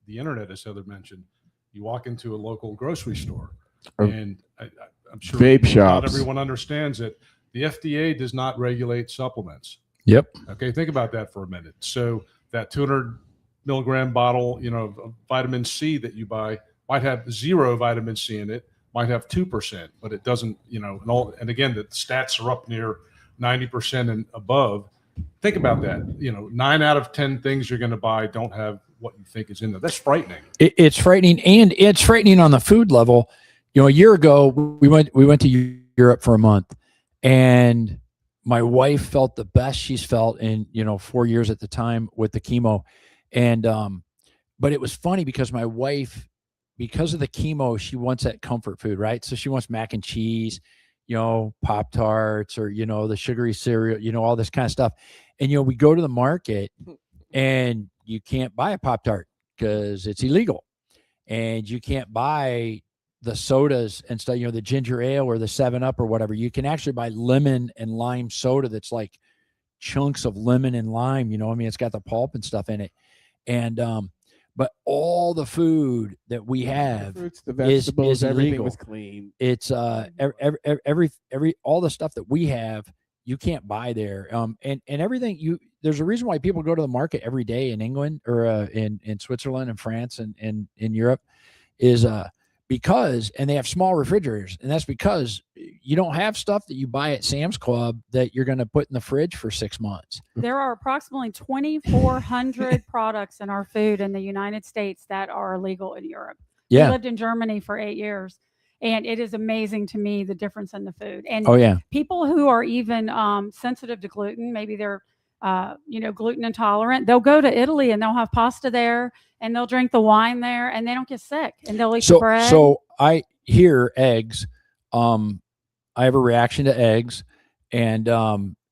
internet, as Heather mentioned. You walk into a local grocery store, and I'm sure vape not shops. Everyone understands that the FDA does not regulate supplements. Yep. Okay, think about that for a minute. So that 200 milligram bottle, of vitamin C that you buy might have 0 vitamin C in it, might have 2%, but it doesn't, and again, the stats are up near 90% and above. Think about that. 9 out of 10 things you're going to buy don't have what you think is in there. That's frightening. It's frightening, and it's frightening on the food level. A year ago, we went to Europe for a month, and my wife felt the best she's felt in 4 years at the time with the chemo, and but it was funny because my wife, because of the chemo, she wants that comfort food, right? So she wants mac and cheese, Pop-Tarts, or the sugary cereal, all this kind of stuff. And we go to the market, and you can't buy a Pop-Tart because it's illegal, and you can't buy the sodas and stuff, the ginger ale or the 7-Up or whatever. You can actually buy lemon and lime soda that's like chunks of lemon and lime, it's got the pulp and stuff in it. And but all the food that we have, The fruits, the vegetables, is everything illegal. was clean. It's every all the stuff that we have, you can't buy there. And everything there's a reason why people go to the market every day in England or in Switzerland and France and in Europe is because, and they have small refrigerators, and that's because you don't have stuff that you buy at Sam's Club that you're going to put in the fridge for 6 months. There are approximately 2,400 products in our food in the United States that are illegal in Europe. Yeah. We lived in Germany for 8 years, and it is amazing to me the difference in the food. And Oh yeah. people who are even sensitive to gluten, maybe they're gluten intolerant, they'll go to Italy and they'll have pasta there and they'll drink the wine there and they don't get sick and they'll eat the bread. So I hear eggs. I have a reaction to eggs, and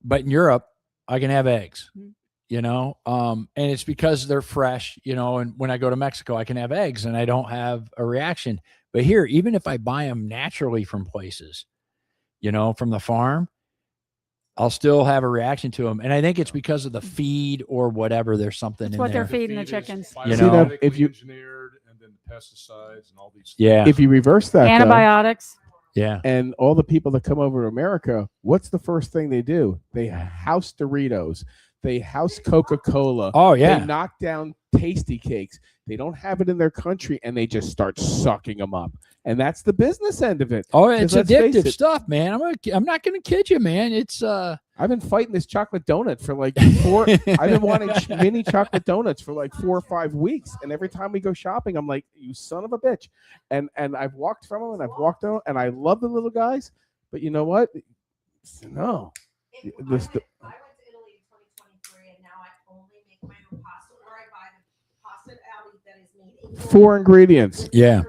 but in Europe I can have eggs. And it's because they're fresh, and when I go to Mexico, I can have eggs and I don't have a reaction. But here, even if I buy them naturally from places, from the farm, I'll still have a reaction to them. And I think it's because of the feed or whatever. There's something It's in what there. they're feeding the chickens. If you engineered and then pesticides and all these. Yeah. If you reverse that, Antibiotics. Yeah. And all the people that come over to America, what's the first thing they do? They house Doritos. They house Coca-Cola. Oh, yeah. They knock down Tasty Cakes. They don't have it in their country, and they just start sucking them up. And that's the business end of it. Oh, it's let's face addictive it, stuff, man. I'm not going to kid you, man. It's I've been fighting this chocolate donut for like I've been wanting mini chocolate donuts for like 4 or 5 weeks. And every time we go shopping, I'm like, you son of a bitch. And I've walked from them and I've walked on, and I love the little guys. But you know what? No. I went to Italy in 2023, and now I only make my own pasta, or I buy the pasta at Aldi that is made 4 ingredients. Yeah.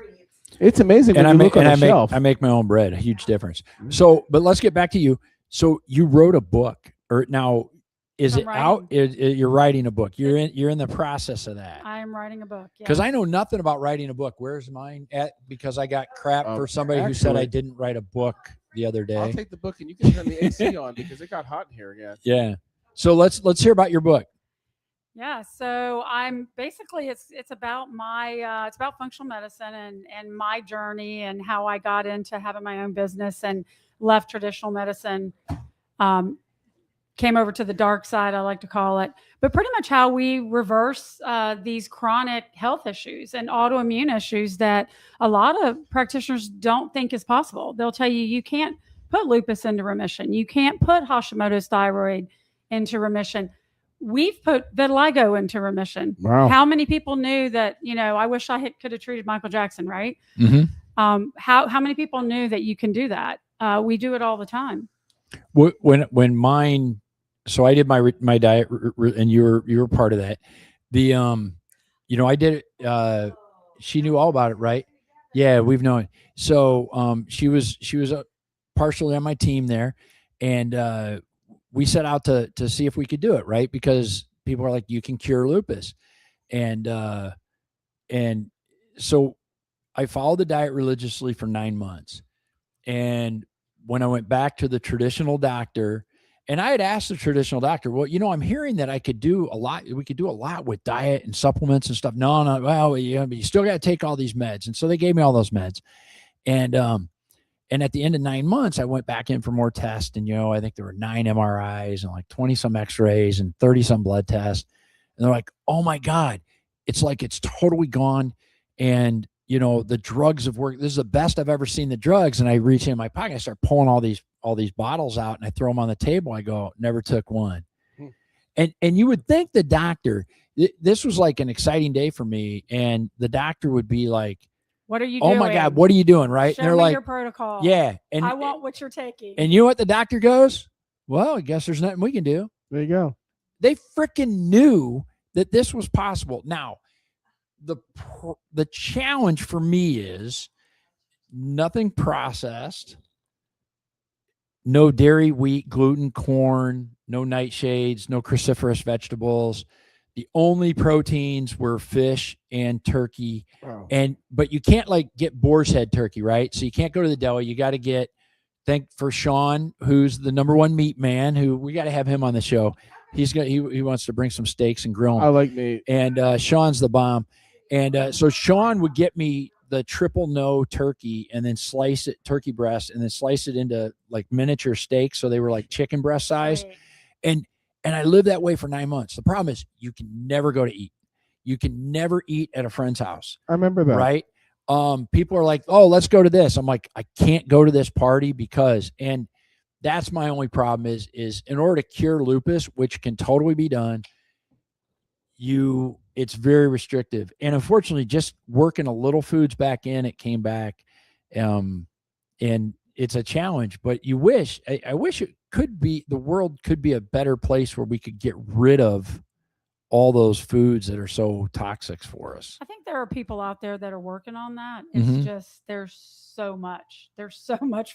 It's amazing when and you look on the shelf. I make my own bread. A huge difference. So, but let's get back to you. So you wrote a book, or now is I'm it out? You're writing a book. You're in the process of that. I am writing a book. Because I know nothing about writing a book. Where's mine at? Because I got crap for somebody who said I didn't write a book the other day. I'll take the book and you can turn the AC on because it got hot in here again. Yeah. So let's hear about your book. Yeah, so I'm basically it's about my it's about functional medicine and my journey and how I got into having my own business and left traditional medicine, came over to the dark side, I like to call it, but pretty much how we reverse these chronic health issues and autoimmune issues that a lot of practitioners don't think is possible. They'll tell you you can't put lupus into remission, you can't put Hashimoto's thyroid into remission. We've put vitiligo into remission. Wow. How many people knew that, I wish I could have treated Michael Jackson, right? Mm-hmm. How many people knew that you can do that? We do it all the time. When mine, so I did my diet, and you were part of that. I did it. She knew all about it, right? Yeah, we've known. So she was partially on my team there, and we set out to see if we could do it, right? Because people are like, you can cure lupus. And so I followed the diet religiously for 9 months. And when I went back to the traditional doctor, and I had asked the traditional doctor, well, I'm hearing that we could do a lot with diet and supplements and stuff. No, well, you still got to take all these meds. And so they gave me all those meds. And at the end of 9 months, I went back in for more tests. And, I think there were 9 MRIs and like 20 some x-rays and 30 some blood tests. And they're like, oh my God, it's like, it's totally gone. And, the drugs have worked. This is the best I've ever seen the drugs. And I reach in my pocket, I start pulling all these bottles out and I throw them on the table. I go, never took one. And you would think the doctor, this was like an exciting day for me. And the doctor would be like, what are you doing? Oh my God, what are you doing? Right. Show and they're me like, your protocol. Yeah. And I want what you're taking. And you know what the doctor goes? Well, I guess there's nothing we can do. There you go. They freaking knew that this was possible. Now, the challenge for me is nothing processed, no dairy, wheat, gluten, corn, no nightshades, no cruciferous vegetables. The only proteins were fish and turkey. Wow. But you can't get boar's head turkey, right? So you can't go to the deli. You got to thank for Sean, who's the #1 meat man, who we got to have him on the show. he wants to bring some steaks and grill them. I like meat. And Sean's the bomb. And so Sean would get me the triple no turkey and then slice it, turkey breast, and then slice it into like miniature steaks. So they were like chicken breast size. Right. And I lived that way for 9 months. The problem is you can never go to eat. You can never eat at a friend's house. I remember that. Right. People are like, oh, let's go to this. I'm like, I can't go to this party because, and that's my only problem is in order to cure lupus, which can totally be done, it's very restrictive. And unfortunately, just working a little foods back in, it came back. And it's a challenge, but I wish it could be, the world could be a better place where we could get rid of all those foods that are so toxic for us. I think there are people out there that are working on that. It's just, there's so much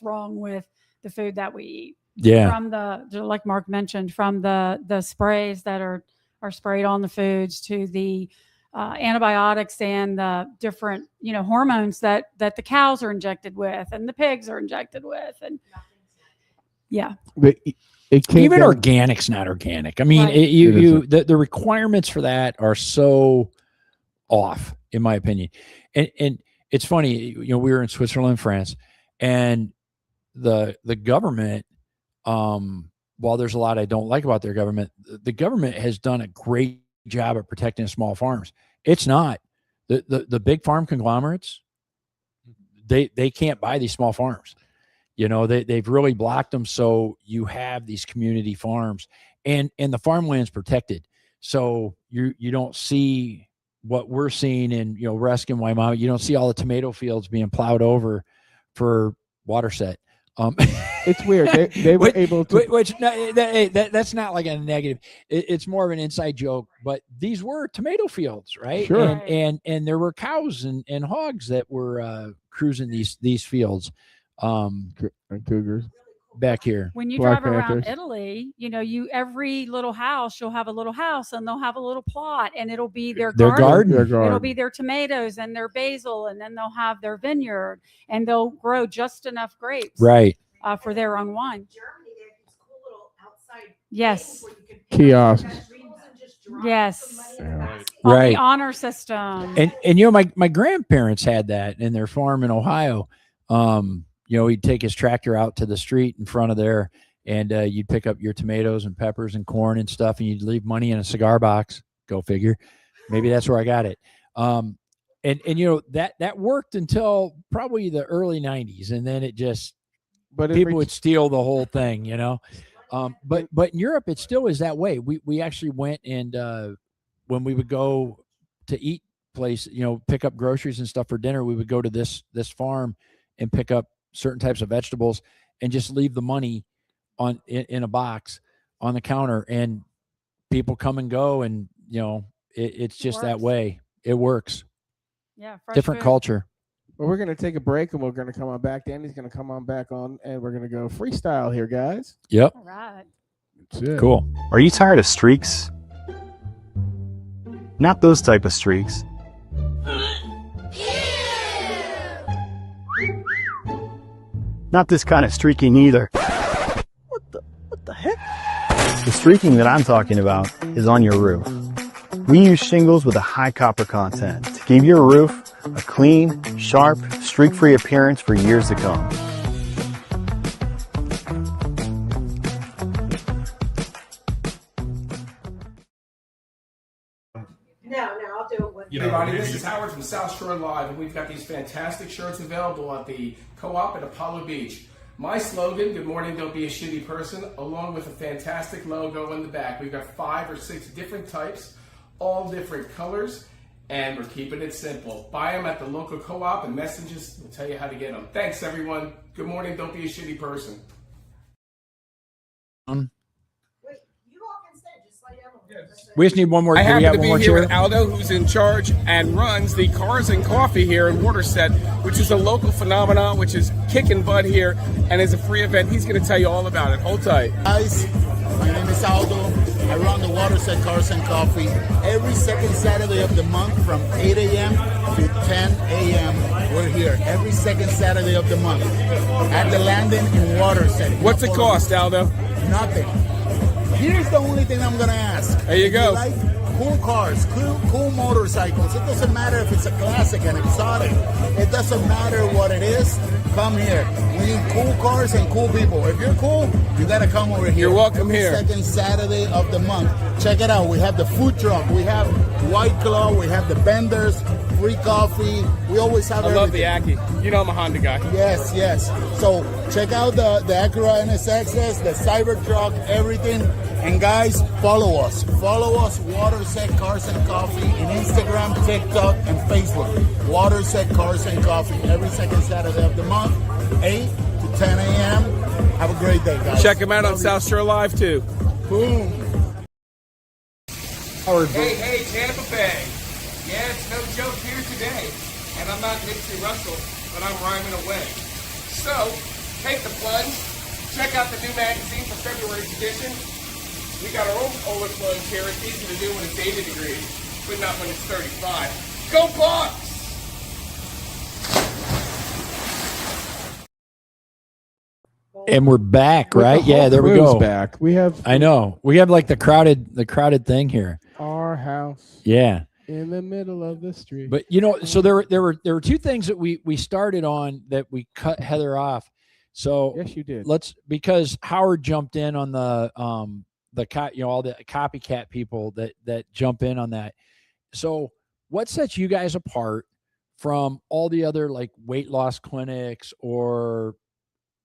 wrong with the food that we eat. Yeah. From like Mark mentioned, from the sprays that are sprayed on the foods to the antibiotics and the different, hormones that the cows are injected with and the pigs are injected with. And yeah. But even organic's not organic. I mean, Right. The requirements for that are so off, in my opinion. And it's funny, we were in Switzerland and France, and the government, while there's a lot I don't like about their government, the government has done a great job of protecting small farms. It's not the big farm conglomerates. They can't buy these small farms. They've really blocked them. So you have these community farms, and the farmland's protected. So you don't see what we're seeing in, Ruskin, Wyoming. You don't see all the tomato fields being plowed over for water set. It's weird. They were able to. That's not like a negative. It's more of an inside joke. But these were tomato fields, right? Sure. And there were cows and hogs that were cruising these fields. Cougars back here. When you Black drive around Panthers. Italy, every little house, you'll have a little house and they'll have a little plot and it'll be their garden. Their garden. It'll be their tomatoes and their basil, and then they'll have their vineyard and they'll grow just enough grapes, Right. For their own wine. Germany, they have these cool little outside Yes. things where you can pick up Kiosks. vegetables and just drop Yes. some money in a Yeah. basket. On Right. the honor system. And my grandparents had that in their farm in Ohio. He'd take his tractor out to the street in front of there, and you'd pick up your tomatoes and peppers and corn and stuff, and you'd leave money in a cigar box. Go figure. Maybe that's where I got it. And that worked until probably the early 90s, and then it just But people would steal the whole thing, But in Europe, it still is that way. We actually went and when we would go to eat place, pick up groceries and stuff for dinner, we would go to this farm and pick up certain types of vegetables and just leave the money in a box on the counter, and people come and go, and it's just that way. It works. Yeah. Fresh Different food. culture. Well, we're gonna take a break and we're gonna come on back. Danny's gonna come on back on, and we're gonna go freestyle here, guys. Yep. All right. That's it. Cool. Are you tired of streaks? Not those type of streaks. Not this kind of streaking either. What the heck? The streaking that I'm talking about is on your roof. We use shingles with a high copper content to give your roof a clean, sharp, streak-free appearance for years to come. No, I'll do it with You Hey, know, Ronnie, maybe- this is Howard from South Shore Live, and we've got these fantastic shirts available at the Co-op at Apollo Beach. My slogan, good morning, don't be a shitty person, along with a fantastic logo in the back. We've got 5 or 6 different types, all different colors, and we're keeping it simple. Buy them at the local Co-op, and messages will tell you how to get them. Thanks, everyone. Good morning, don't be a shitty person. Wait, you all can stay, just lay down. We just need one more. I do we happen have to one be more here chair? with Aldo, who's in charge and runs the Cars and Coffee here in Waterset, which is a local phenomenon, which is kicking butt here and is a free event. He's going to tell you all about it. Hold tight. Guys, my name is Aldo. I run the Waterset Cars and Coffee every second Saturday of the month from 8 a.m. to 10 a.m. We're here every second Saturday of the month at the landing in Waterset. What's it cost, Aldo? Nothing. Here's the only thing I'm gonna ask. There you go. Like cool cars, cool motorcycles. It doesn't matter if it's a classic, an exotic. It doesn't matter what it is. Come here. We need cool cars and cool people. If you're cool, you gotta come over here. You're welcome here. Second Saturday of the month. Check it out. We have the food truck. We have White Claw. We have the vendors. Free coffee. We always have. I love the everything. Aki. You know I'm a Honda guy. Yes. So check out the Acura NSXs, the Cybertruck, everything. And guys, follow us. Follow us, Waterset Cars and Coffee, in Instagram, TikTok, and Facebook. Waterset Cars and Coffee every second Saturday of the month, 8 to 10 a.m. Have a great day, guys. Check him out on South Shore Live too. Boom. Hey, Tampa Bay. Yeah, it's no joke here today. And I'm not Nipsey Russell, but I'm rhyming away. So, take the plunge. Check out the new magazine for February's edition. We got our own overflowing here. It's easy to do when it's 80 degrees, but not when it's 35. Go Bucks! And we're back, right? Yeah, there we go. Back. We have. I know. We have like the crowded thing here. Our house. Yeah. In the middle of the street. But so there were two things that we started on that we cut Heather off. So yes, you did. Because Howard jumped in on the all the copycat people that jump in on that. So what sets you guys apart from all the other like weight loss clinics or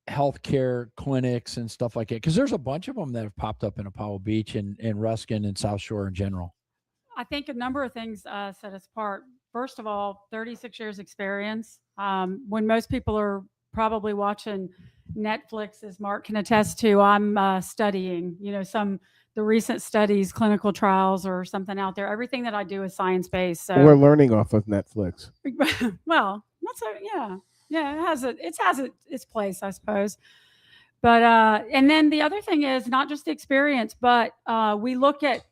healthcare clinics and stuff like that? Because there's a bunch of them that have popped up in Apollo Beach and Ruskin and South Shore in general. I think a number of things set us apart. First of all, 36 years experience. When most people are probably watching Netflix, as Mark can attest to, I'm studying, the recent studies, clinical trials or something out there. Everything that I do is science-based. So we're learning off of Netflix. Well, that's it has its place, I suppose. But and then the other thing is not just the experience, but we look at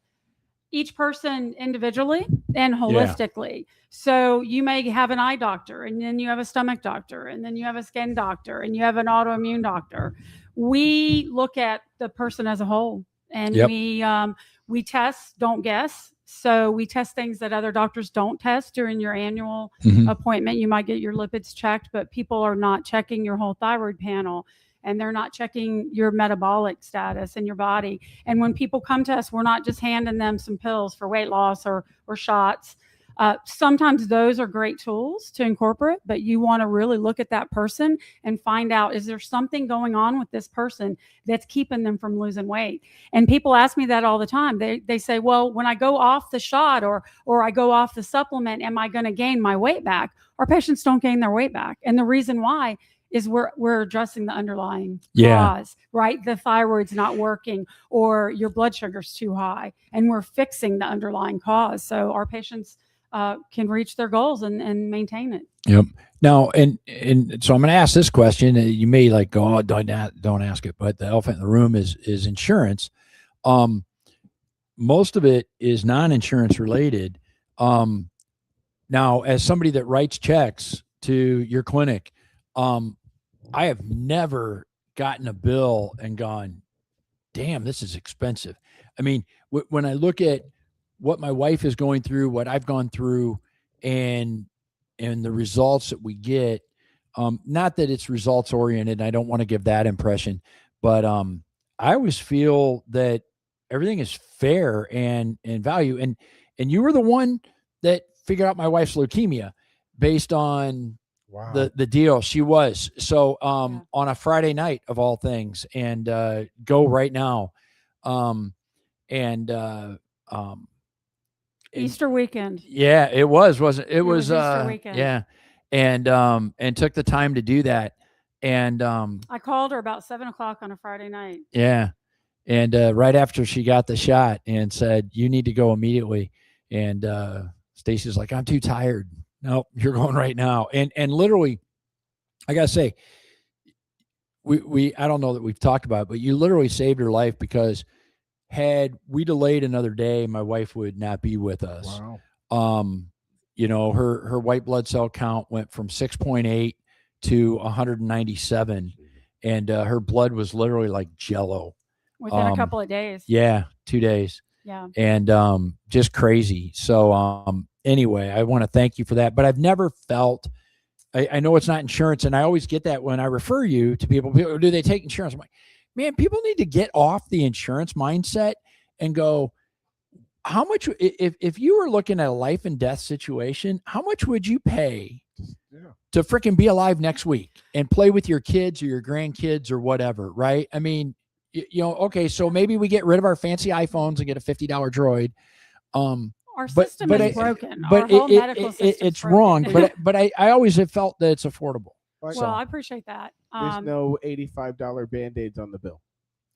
each person individually and holistically. Yeah. So you may have an eye doctor, and then you have a stomach doctor, and then you have a skin doctor, and you have an autoimmune doctor. We look at the person as a whole, and we test, don't guess. So we test things that other doctors don't test during your annual appointment. You might get your lipids checked, but people are not checking your whole thyroid panel, and they're not checking your metabolic status in your body. And when people come to us, we're not just handing them some pills for weight loss or shots. Sometimes those are great tools to incorporate, but you want to really look at that person and find out, is there something going on with this person that's keeping them from losing weight? And people ask me that all the time. They say, well, when I go off the shot or I go off the supplement, am I going to gain my weight back? Our patients don't gain their weight back. And the reason why is we're addressing the underlying cause, right? The thyroid's not working or your blood sugar's too high, and we're fixing the underlying cause. So our patients can reach their goals and maintain it. Yep. Now, and so I'm going to ask this question. You may like go, oh, don't ask it, but the elephant in the room is insurance. Most of it is non-insurance related. Now, as somebody that writes checks to your clinic, I have never gotten a bill and gone, damn, this is expensive. I mean, when I look at what my wife is going through, what I've gone through, and the results that we get, not that it's results oriented. I don't want to give that impression, but I always feel that everything is fair and value. And you were the one that figured out my wife's leukemia based on the deal. She was. So on a Friday night of all things, and go right now. Easter weekend. Yeah, it wasn't it? It was Easter weekend. Yeah. And took the time to do that. And I called her about 7:00 on a Friday night. Yeah. And right after she got the shot and said, you need to go immediately. And Stacy's like, I'm too tired. Nope, you're going right now. And literally, I gotta say, we I don't know that we've talked about it, but you literally saved her life, because had we delayed another day, my wife would not be with us. Wow. Her white blood cell count went from 6.8 to 197, and her blood was literally like jello. Within a couple of days. Yeah, 2 days. Yeah. And just crazy. So anyway, I want to thank you for that. But I've never felt, I know it's not insurance, and I always get that when I refer you to people, do they take insurance? I'm like, man, people need to get off the insurance mindset and go, how much, if you were looking at a life and death situation, how much would you pay to freaking be alive next week and play with your kids or your grandkids or whatever, right? I mean, okay, so maybe we get rid of our fancy iPhones and get a $50 droid. Our system is broken. But our whole medical system it's wrong. But I always have felt that it's affordable. Well, I appreciate that. There's no $85 Band-Aids on the bill.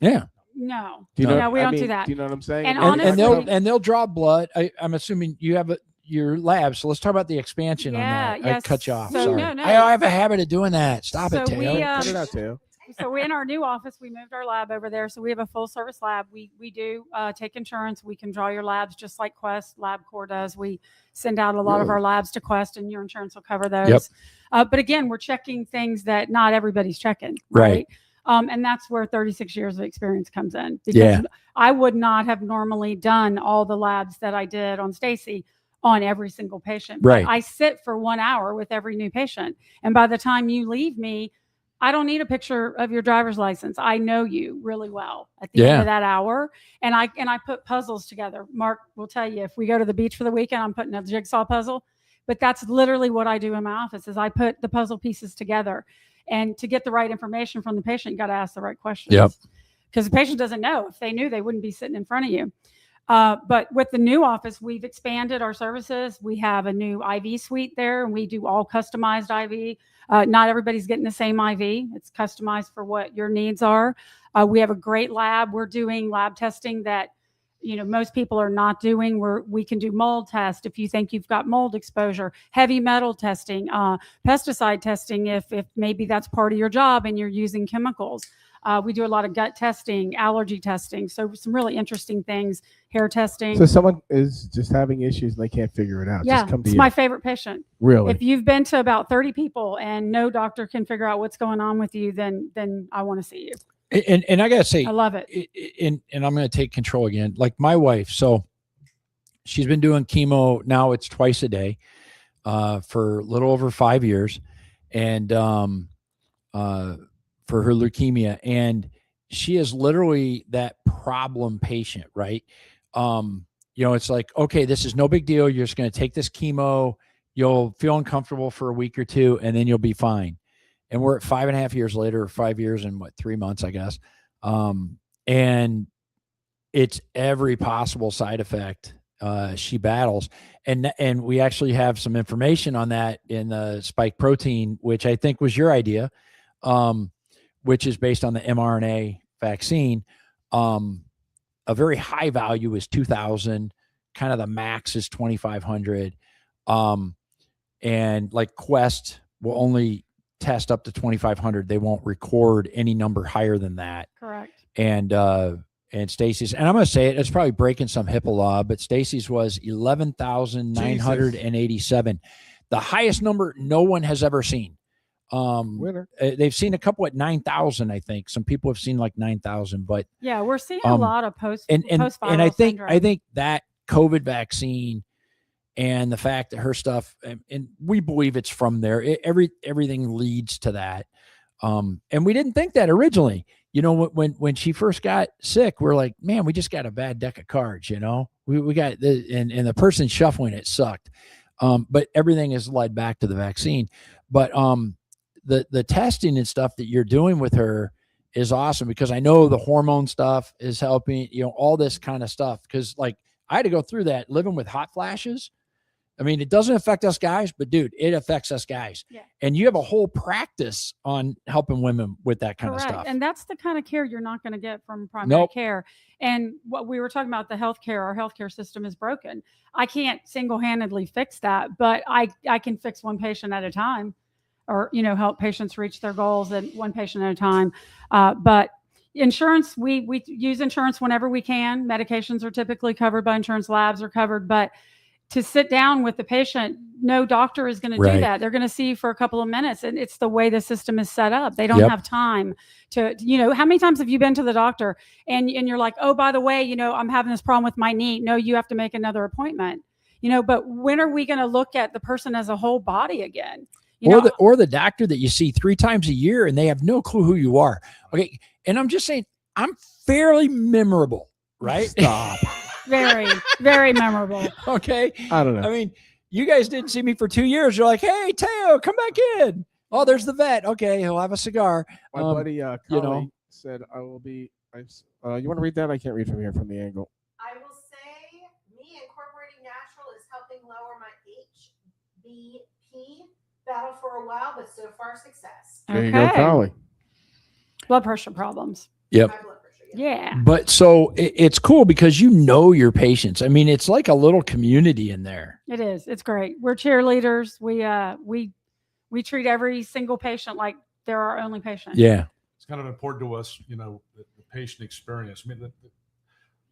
Yeah. No, we don't do that. Do you know what I'm saying? And honestly, they'll draw blood. I'm assuming you have your lab. So let's talk about the expansion on that. Yes. I cut you off. So, Sorry. no. I have a habit of doing that. Stop it, Taylor. Cut it out, Taylor. So we in our new office, we moved our lab over there. So we have a full service lab. We do take insurance. We can draw your labs just like Quest LabCorp does. We send out a lot of our labs to Quest, and your insurance will cover those. Yep. But again, we're checking things that not everybody's checking. Right. And that's where 36 years of experience comes in. Because I would not have normally done all the labs that I did on Stacy on every single patient. Right. But I sit for 1 hour with every new patient. And by the time you leave me, I don't need a picture of your driver's license. I know you really well at the end of that hour. And I put puzzles together. Mark will tell you, if we go to the beach for the weekend, I'm putting a jigsaw puzzle. But that's literally what I do in my office is I put the puzzle pieces together. And to get the right information from the patient, you got to ask the right questions. Yep. Because the patient doesn't know. If they knew, they wouldn't be sitting in front of you. But with the new office, we've expanded our services. We have a new IV suite there, and we do all customized IV. Not everybody's getting the same IV. It's customized for what your needs are. We have a great lab. We're doing lab testing that most people are not doing. We can do mold test if you think you've got mold exposure, heavy metal testing, pesticide testing if maybe that's part of your job and you're using chemicals. We do a lot of gut testing, allergy testing. So some really interesting things, hair testing. So someone is just having issues and they can't figure it out. Yeah, just come to it's you. my favorite patient. Really? If you've been to about 30 people and no doctor can figure out what's going on with you, then I want to see you. And I gotta say, I love it. And I'm gonna take control again. Like my wife, so she's been doing chemo now. It's twice a day for a little over 5 years, and for her leukemia, and she is literally that problem patient, right? It's like, okay, this is no big deal. You're just going to take this chemo. You'll feel uncomfortable for a week or two, and then you'll be fine. And we're at 5.5 years later, 5 years and 3 months, I guess. And it's every possible side effect she battles. And we actually have some information on that in the spike protein, which I think was your idea. Which is based on the mRNA vaccine. A very high value is 2,000. Kind of the max is 2,500. And like Quest will only test up to 2,500. They won't record any number higher than that. Correct. And Stacy's, and I'm going to say it's probably breaking some HIPAA law, but Stacy's was 11,987. The highest number no one has ever seen. Winner. They've seen a couple at 9,000, I think. Some people have seen like 9,000, but yeah, we're seeing a lot of post-viral and I think syndrome. that COVID vaccine and the fact that her stuff, and we believe it's from there. Everything leads to that. And we didn't think that originally. When she first got sick, we're like, man, we just got a bad deck of cards. We got and the person shuffling it sucked. But everything is led back to the vaccine. But the testing and stuff that you're doing with her is awesome, because I know the hormone stuff is helping, all this kind of stuff. Because like I had to go through that living with hot flashes. I mean, it doesn't affect us guys, but dude, it affects us guys. Yeah. And you have a whole practice on helping women with that kind Correct. of stuff. And that's the kind of care you're not going to get from primary care. And what we were talking about, the healthcare, our healthcare system is broken. I can't single-handedly fix that, but I can fix one patient at a time, or, help patients reach their goals and one patient at a time. But insurance, we use insurance whenever we can. Medications are typically covered by insurance. Labs are covered, but to sit down with the patient, no doctor is going to do that. They're going to see you for a couple of minutes, and it's the way the system is set up. They don't have time to, how many times have you been to the doctor and you're like, oh, by the way, I'm having this problem with my knee. No, you have to make another appointment, but when are we going to look at the person as a whole body again? Or the doctor that you see 3 times a year and they have no clue who you are. Okay. And I'm just saying, I'm fairly memorable, right? Stop. Very, very memorable. Okay. I don't know. I mean, you guys didn't see me for 2 years. You're like, hey, Teo, come back in. Oh, there's the vet. Okay, he'll have a cigar. My buddy Collie said, I will be. You want to read that? I can't read from here from the angle. I will say, me incorporating natural is helping lower my HBP. Battle for a while, but so far success. There you go, Collie. Blood pressure problems. Yep. Yeah. But so it's cool because your patients. I mean, it's like a little community in there. It is. It's great. We're cheerleaders. We treat every single patient like they're our only patient. Yeah. It's kind of important to us, the patient experience. I mean,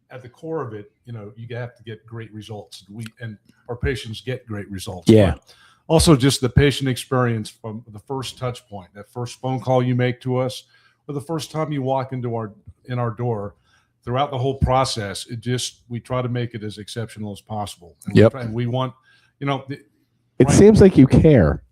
at the core of it, you have to get great results. And our patients get great results. Yeah. But also just the patient experience from the first touch point, that first phone call you make to us, or the first time you walk into our door, throughout the whole process, we try to make it as exceptional as possible. And we want, it seems like you care.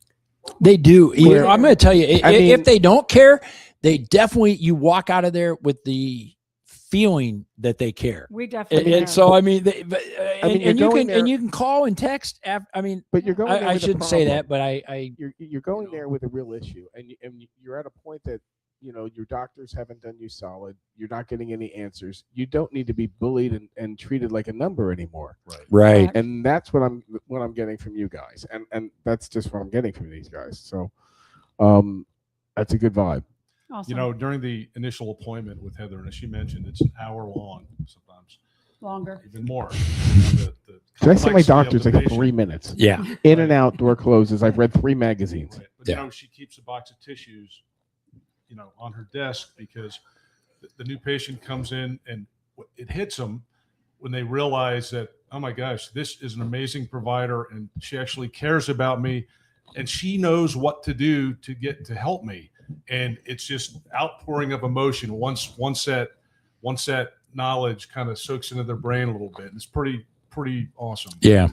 They do. I'm going to tell you, if they don't care, they definitely, you walk out of there with the feeling that they care. We definitely. And so, I mean, you can call and text. But you're going. I shouldn't say that, but you're going there with a real issue, and you're at a point that your doctors haven't done you solid. You're not getting any answers. You don't need to be bullied and treated like a number anymore. Right. And that's what I'm getting from you guys, and that's just what I'm getting from these guys. So, that's a good vibe. Awesome. During the initial appointment with Heather, and as she mentioned, it's an hour long, sometimes longer, even more. Should I say my doctor's like 3 minutes? Yeah. In and out, door closes. I've read 3 magazines. Right. But she keeps a box of tissues, on her desk because the new patient comes in and it hits them when they realize that, oh my gosh, this is an amazing provider and she actually cares about me and she knows what to do to help me. And it's just outpouring of emotion once that knowledge kind of soaks into their brain a little bit. It's pretty awesome. Yeah.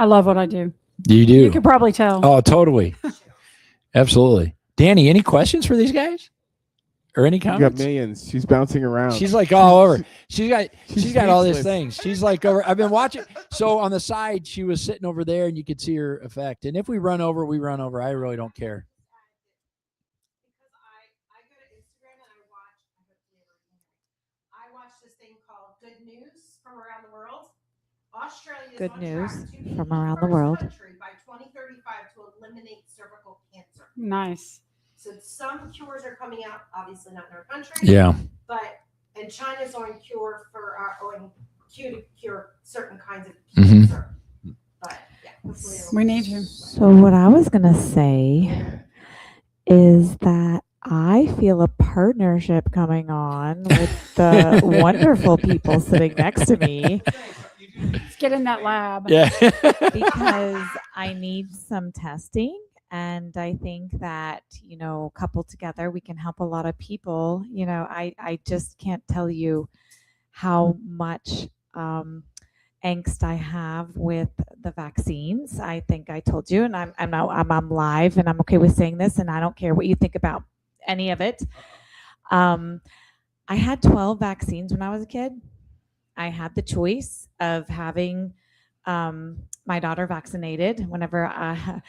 I love what I do. You do. You can probably tell. Oh, totally. Absolutely. Danny, any questions for these guys? Or any comments? You got millions. She's bouncing around. She's like all over. She's got all these things. She's like over. I've been watching. So on the side, she was sitting over there and you could see her effect. And if we run over, we run over. I really don't care. Good news from around the world. Australia is Good on news track to be from the around the first world. country by 2035 to eliminate cervical cancer. Nice. So some cures are coming out, obviously not in our country. Yeah. And China's on cure to cure certain kinds of Mm-hmm. cancer. But yeah, hopefully We need you. So what I was gonna say is that I feel a partnership coming on with the wonderful people sitting next to me. Let's get in that lab. Yeah. Because I need some testing. And I think that, coupled together, we can help a lot of people. I just can't tell you how much angst I have with the vaccines. I think I told you, and I'm live, and I'm okay with saying this, and I don't care what you think about any of it. I had 12 vaccines when I was a kid. I had the choice of having my daughter vaccinated whenever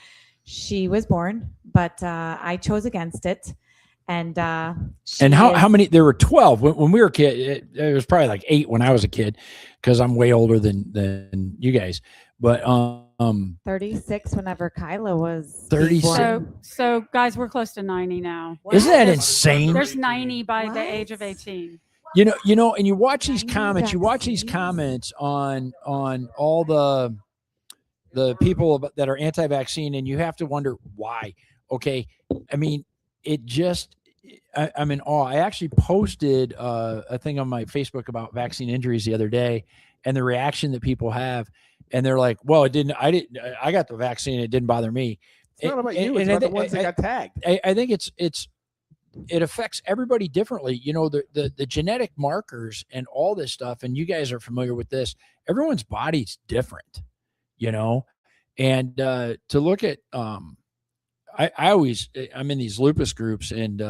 she was born, but I chose against it. And how many? There were 12 when we were a kid. It was probably like 8 when I was a kid, because I'm way older than you guys. But 36 whenever Kyla was 36. So guys, we're close to 90 now. Isn't that insane? There's 90 by the age of 18. And you watch these comments. You watch these comments on all the people that are anti-vaccine, and you have to wonder why. Okay, I mean, I'm in awe. I actually posted a thing on my Facebook about vaccine injuries the other day, and the reaction that people have, and they're like, well, I got the vaccine. It didn't bother me. It's not about you. It's about the ones that got tagged. I think it affects everybody differently. You know, the genetic markers and all this stuff, and you guys are familiar with this. Everyone's body's different, you know, and to look at, I'm in these lupus groups, and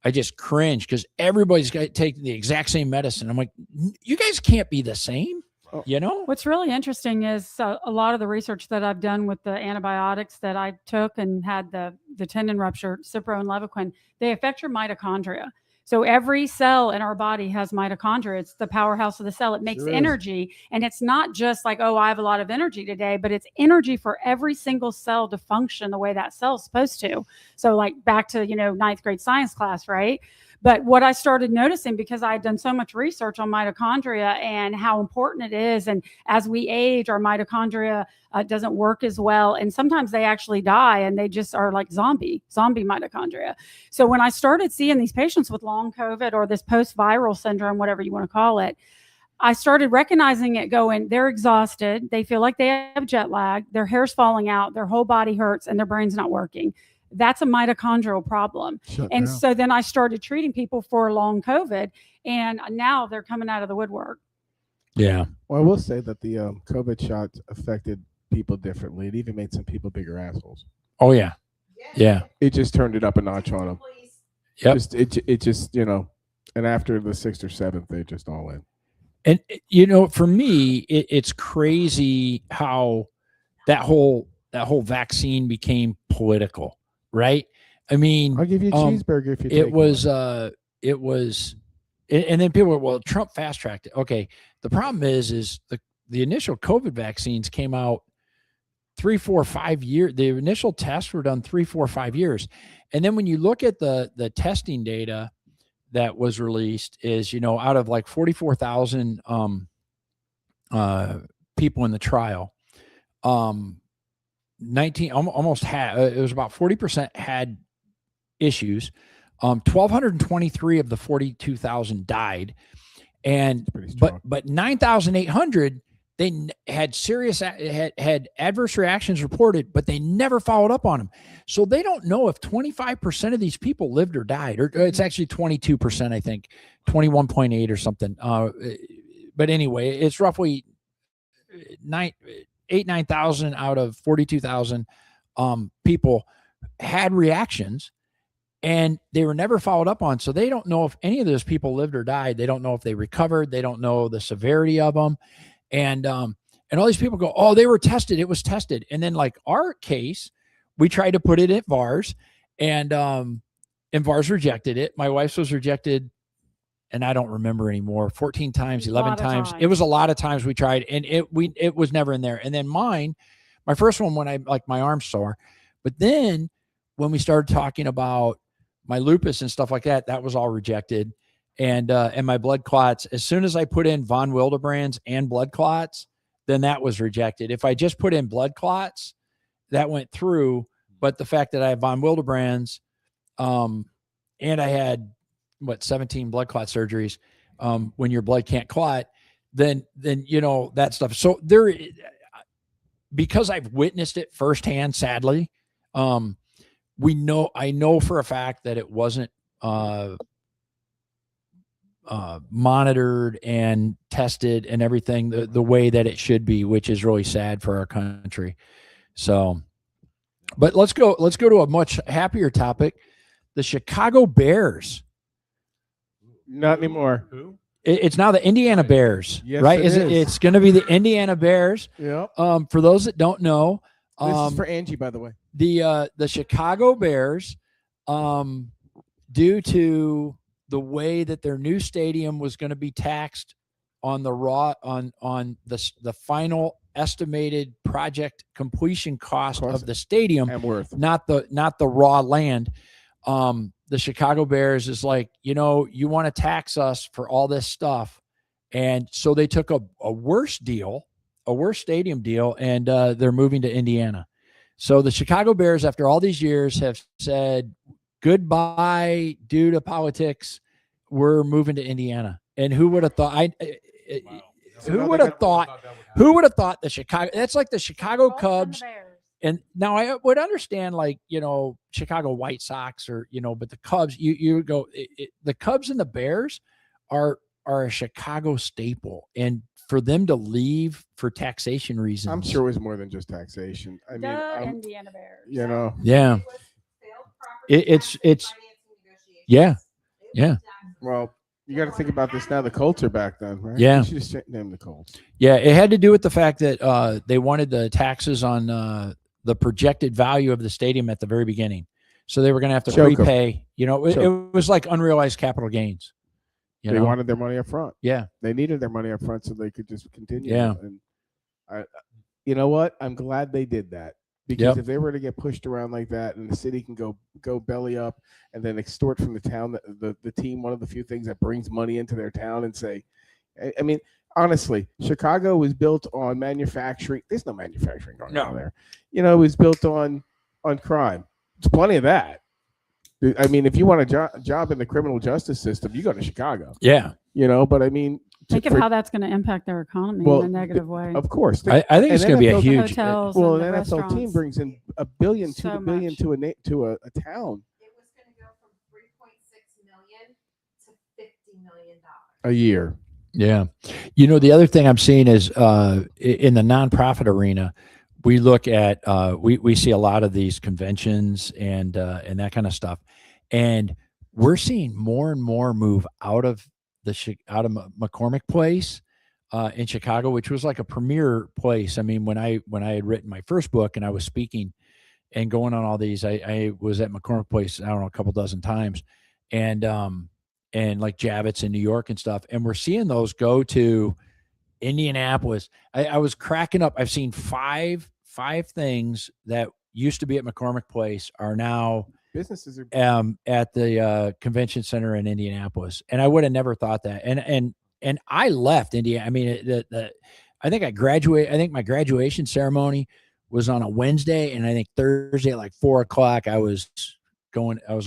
I just cringe because everybody's got taking the exact same medicine. I'm like, you guys can't be the same. You know, what's really interesting is a lot of the research that I've done with the antibiotics that I took and had the tendon rupture, Cipro and Levaquin, they affect your mitochondria. So every cell in our body has mitochondria. It's the powerhouse of the cell. It makes energy. And it's not just like, oh, I have a lot of energy today, but it's energy for every single cell to function the way that cell's supposed to. So like back to, ninth grade science class, right? But what I started noticing, because I had done so much research on mitochondria and how important it is, and as we age, our mitochondria doesn't work as well. And sometimes they actually die, and they just are like zombie mitochondria. So when I started seeing these patients with long COVID or this post-viral syndrome, whatever you want to call it, I started recognizing it going, they're exhausted. They feel like they have jet lag. Their hair's falling out. Their whole body hurts, and their brain's not working. That's a mitochondrial problem. So then I started treating people for long COVID, and now they're coming out of the woodwork. Yeah. Well, I will say that the COVID shots affected people differently. It even made some people bigger assholes. Oh yeah. Yeah. It just turned it up a notch on them. Yep. It just, and after the 6th or 7th, they just all in. And, for me, it's crazy how that whole vaccine became political. Right. I mean, I'll give you a cheeseburger if you take it was, and then people were, well, Trump fast tracked it. Okay. The problem is the initial COVID vaccines came out 3, 4, 5 years. The initial tests were done 3, 4, 5 years. And then when you look at the testing data that was released is, out of like 44,000 people in the trial, almost had, it was about 40% had issues. 1,223 of the 42,000 died, and but 9,800 they had had adverse reactions reported, but they never followed up on them. So they don't know if 25% of these people lived or died, or it's actually 22%, I think, 21.8 or something. But anyway, it's roughly 9,000 out of 42,000 people had reactions, and they were never followed up on. So they don't know if any of those people lived or died. They don't know if they recovered. They don't know the severity of them. And all these people go, oh, they were tested. It was tested. And then like our case, we tried to put it at VARS, and VARS rejected it. My wife's was rejected, and I don't remember anymore, 14 times, 11 times. It was a lot of times we tried, and it was never in there. And then my first one, when I, like, my arm's sore, but then when we started talking about my lupus and stuff like that, that was all rejected. And my blood clots, as soon as I put in von Willebrand's and blood clots, then that was rejected. If I just put in blood clots, that went through. But the fact that I have von Willebrand's, and I had 17 blood clot surgeries, when your blood can't clot, then that stuff. So because I've witnessed it firsthand, sadly, I know for a fact that it wasn't monitored and tested and everything the way that it should be, which is really sad for our country. So, but let's go to a much happier topic. The Chicago Bears. Not anymore. Who? It's now the Indiana Bears, yes, right? It's going to be the Indiana Bears. Yeah. For those that don't know, this is for Angie, by the way. The Chicago Bears, due to the way that their new stadium was going to be taxed on the final estimated project completion cost of the stadium, and worth, not the raw land. The Chicago Bears is like, you want to tax us for all this stuff. And so they took a worse stadium deal, and they're moving to Indiana. So the Chicago Bears, after all these years, have said goodbye due to politics. We're moving to Indiana. And who would have thought? who would have thought? Who would have thought the Chicago? That's like the Chicago Colts and the Cubs. Bears. And now I would understand, like, Chicago White Sox or, but the Cubs, you would go, the Cubs and the Bears are a Chicago staple. And for them to leave for taxation reasons. I'm sure it was more than just taxation. I mean, Indiana Bears. Yeah. It's yeah. Well, you got to think about this now. The Colts are back then, right? Yeah. You should just name the Colts. Yeah. It had to do with the fact that they wanted the taxes on the projected value of the stadium at the very beginning. So they were going to have to prepay. It was like unrealized capital gains. They wanted their money up front. Yeah. They needed their money up front so they could just continue. Yeah. And you know what? I'm glad they did that. Because if they were to get pushed around like that and the city can go belly up and then extort from the town, the team, one of the few things that brings money into their town and say, I mean, honestly, Chicago was built on manufacturing. There's no manufacturing going on there. It was built on crime. There's plenty of that. I mean, if you want a job in the criminal justice system, you go to Chicago. Yeah. But I mean, think of how that's going to impact their economy in a negative way. Of course. I think it's going to be a huge. Hotels well, and an the NFL team brings in $1 billion, So $2 billion much. to a town. It was going to go from 3.6 million to $50 million A year. Yeah. The other thing I'm seeing is in the nonprofit arena, we look at we see a lot of these conventions and that kind of stuff, and we're seeing more and more move out of McCormick Place in Chicago, which was like a premier place. I mean, when I had written my first book and I was speaking and going on all these, I was at McCormick Place, I don't know, a couple dozen times, and like Javits in New York and stuff, and we're seeing those go to Indianapolis. I was cracking up. I've seen five things that used to be at McCormick Place are now businesses are at the convention center in Indianapolis, and I would have never thought that. And I left Indiana. I mean, I think I graduated. I think my graduation ceremony was on a Wednesday, and I think Thursday at like 4:00, I was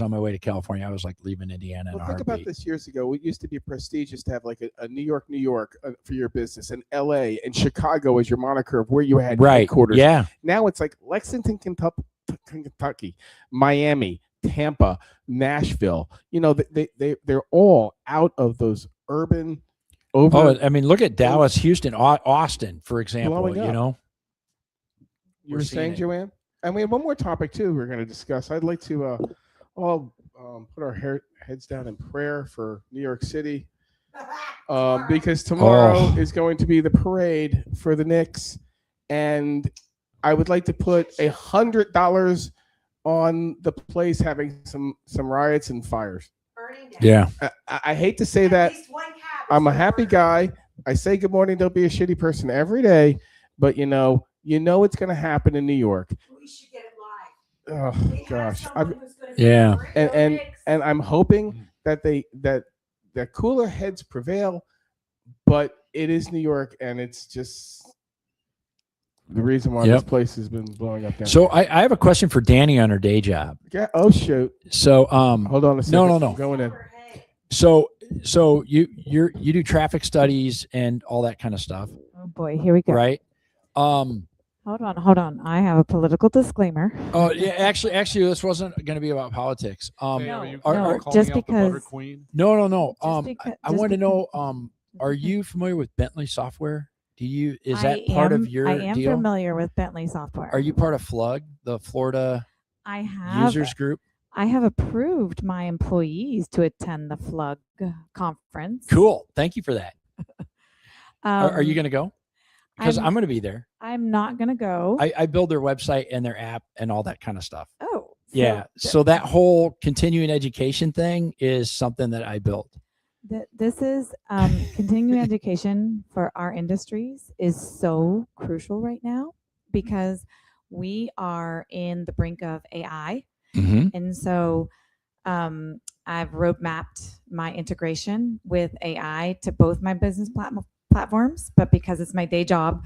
on my way to California. I was like leaving Indiana. Well, think about this years ago. It used to be prestigious to have like a New York for your business, and LA and Chicago as your moniker of where you had headquarters. Yeah. Now it's like Lexington, Kentucky, Miami, Tampa, Nashville. They're all out of those urban. I mean, look at Dallas, Houston, Austin, for example. You were saying, Joanne? And we have one more topic too we're going to discuss. I'd like to all put our heads down in prayer for New York City because tomorrow is going to be the parade for the Knicks, and I would like to put $100 on the place having some riots and fires. Yeah, I hate to say that. I'm a happy guy. I say good morning. Don't be a shitty person every day, but you know it's going to happen in New York. We should get it live. Oh gosh. Yeah. And I'm hoping that that cooler heads prevail, but it is New York, and it's just the reason why this place has been blowing up. So I have a question for Danny on her day job. Yeah. Oh shoot. So hold on a second. No. Going in. So you do traffic studies and all that kind of stuff. Oh boy, here we go. Right. Hold on. I have a political disclaimer. Oh yeah, actually, this wasn't going to be about politics. Just because. No. I want to know. Are you familiar with Bentley software? Is that part of your deal? I am familiar with Bentley software. Are you part of FLUG, the Florida Users Group? I have approved my employees to attend the FLUG conference. Cool. Thank you for that. Are you going to go? Because I'm going to be there. I'm not going to go. I build their website and their app and all that kind of stuff. Oh. Yeah. So that whole continuing education thing is something that I built. This is continuing education for our industries is so crucial right now because we are in the brink of AI. Mm-hmm. And so I've roadmapped my integration with AI to both my business platforms, but because it's my day job,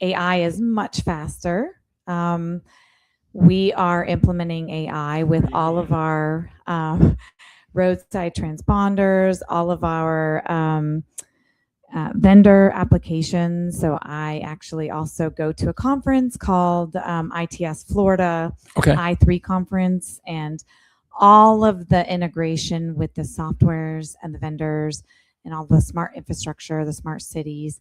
AI is much faster. We are implementing AI with all of our roadside transponders, all of our vendor applications. So I actually also go to a conference called ITS Florida, Okay. I3 conference, and all of the integration with the softwares and the vendors and all the smart infrastructure, the smart cities,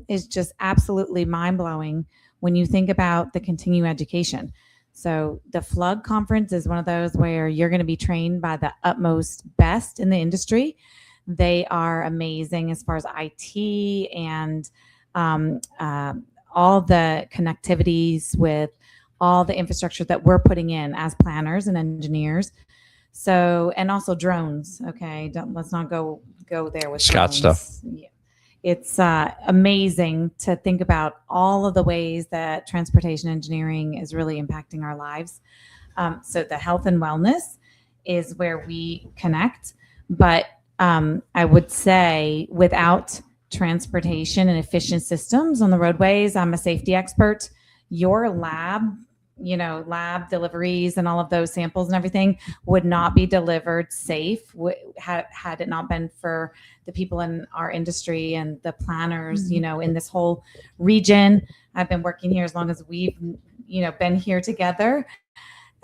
is just absolutely mind-blowing when you think about the continuing education. So the FLUG conference is one of those where you're going to be trained by the utmost best in the industry. They are amazing as far as IT and all the connectivities with all the infrastructure that we're putting in as planners and engineers. So, and also drones. Okay, let's not go there with Scott drones. stuff. Yeah. It's amazing to think about all of the ways that transportation engineering is really impacting our lives. So the health and wellness is where we connect. But I would say without transportation and efficient systems on the roadways, I'm a safety expert. Your lab deliveries and all of those samples and everything would not be delivered safe had it not been for the people in our industry and the planners, in this whole region. I've been working here as long as we've, been here together.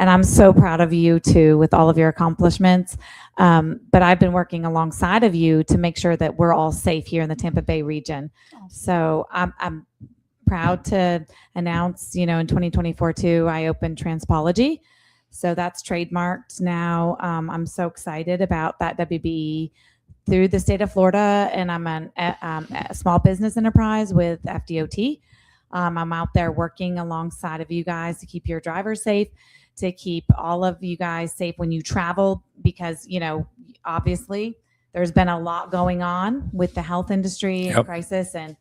And I'm so proud of you too, with all of your accomplishments. But I've been working alongside of you to make sure that we're all safe here in the Tampa Bay region. So I'm proud to announce, in 2024 too, I opened Transpology. So that's trademarked now. I'm so excited about that WBE through the state of Florida, and I'm a small business enterprise with FDOT. I'm out there working alongside of you guys to keep your drivers safe, to keep all of you guys safe when you travel, because, obviously there's been a lot going on with the health industry and crisis, and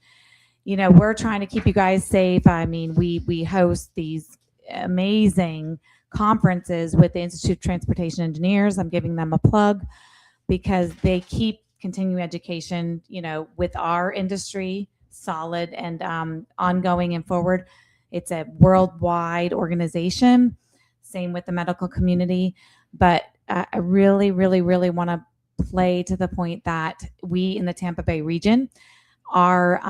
we're trying to keep you guys safe. I mean, we host these amazing conferences with the Institute of Transportation Engineers. I'm giving them a plug because they keep continuing education, with our industry solid and ongoing and forward. It's a worldwide organization. Same with the medical community. But I really, really, really want to play to the point that we in the Tampa Bay region are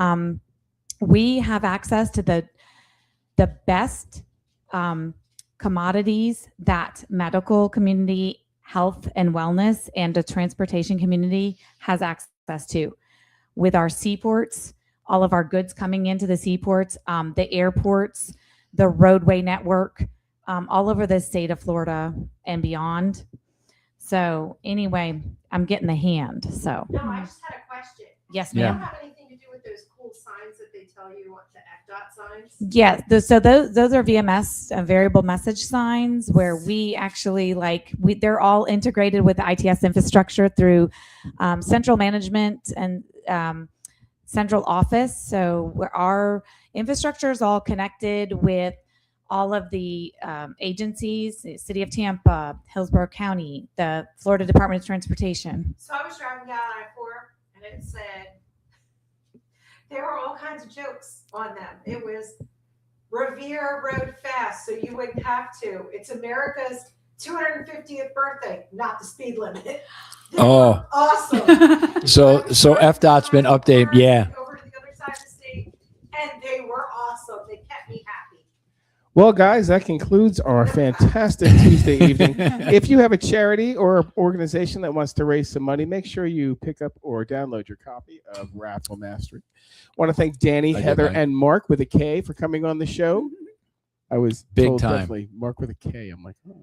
we have access to the best commodities that medical community, health and wellness, and the transportation community has access to. With our seaports, all of our goods coming into the seaports, the airports, the roadway network, all over the state of Florida and beyond. So anyway, I'm getting the hand. So No, I just had a question. Yes, Do you ma'am. have anything to do with those cool signs that they tell you what the FDOT signs? Yeah, so those are VMS, variable message signs, where we actually they're all integrated with the ITS infrastructure through central management and central office. So where our infrastructure is all connected with all of the agencies, the City of Tampa, Hillsborough County, the Florida Department of Transportation. So I was driving down I-4 and it said, there were all kinds of jokes on them. It was Revere Road Fast, so you wouldn't have to. It's America's 250th birthday, not the speed limit. They were awesome. So FDOT's been updated. Yeah. Over to the other side of the state, and they were awesome. They kept me happy. Well, guys, that concludes our fantastic Tuesday evening. If you have a charity or organization that wants to raise some money, make sure you pick up or download your copy of Raffle Mastery. I want to thank Danny, Heather, and Mark with a K for coming on the show. I was big time. Definitely Mark with a K. I'm like, oh,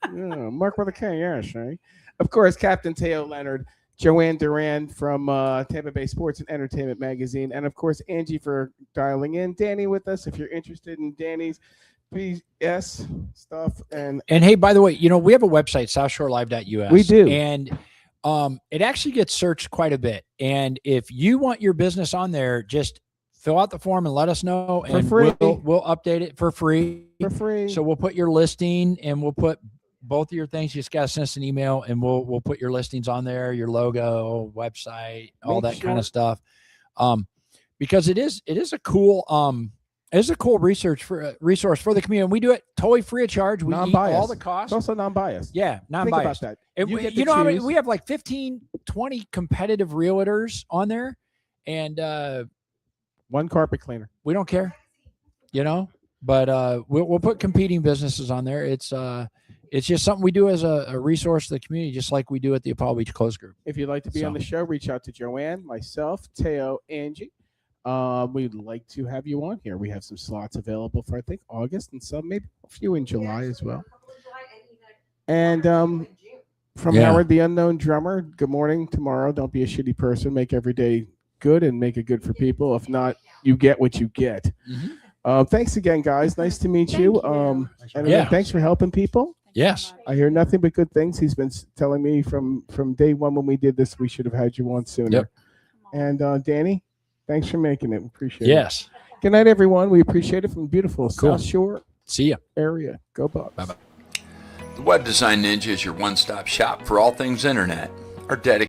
yeah, Mark with a K. Yeah, Shay. Of course, Captain Teo Leonard, Joanne Duran from Tampa Bay Sports and Entertainment Magazine, and of course, Angie for dialing in. Danny with us. If you're interested in Danny's PS stuff, and hey, by the way, we have a website, southshorelive.us. We do, and it actually gets searched quite a bit. And if you want your business on there, just fill out the form and let us know, and free. We'll update it for free. For free. So we'll put your listing, and we'll put both of your things. You just got to send us an email, and we'll put your listings on there, your logo, website, all that kind of stuff. Because it is a cool it's a cool resource for the community. And we do it totally free of charge. We eat all the costs. It's also non-biased. Yeah, non-biased. Think about that. We have like 15, 20 competitive realtors on there, And one carpet cleaner. We don't care, but we'll put competing businesses on there. It's just something we do as a resource to the community, just like we do at the Apollo Beach Clothes Group. If you'd like to be on the show, reach out to Joanne, myself, Teo, Angie. We'd like to have you on here. We have some slots available for, I think, August and some, maybe a few in July as well. And from Howard, the unknown drummer, good morning tomorrow. Don't be a shitty person. Make every day good and make it good for people. If not, you get what you get. Thanks again, guys. Nice to meet you. And again, thanks for helping people. Yes. I hear nothing but good things. He's been telling me from day one when we did this, we should have had you on sooner. Yep. And Danny, thanks for making it. Appreciate it. Yes. Good night, everyone. We appreciate it from beautiful South Shore See ya. area. Go Bucks. Bye-bye. The Web Design Ninja is your one-stop shop for all things internet. Our dedicated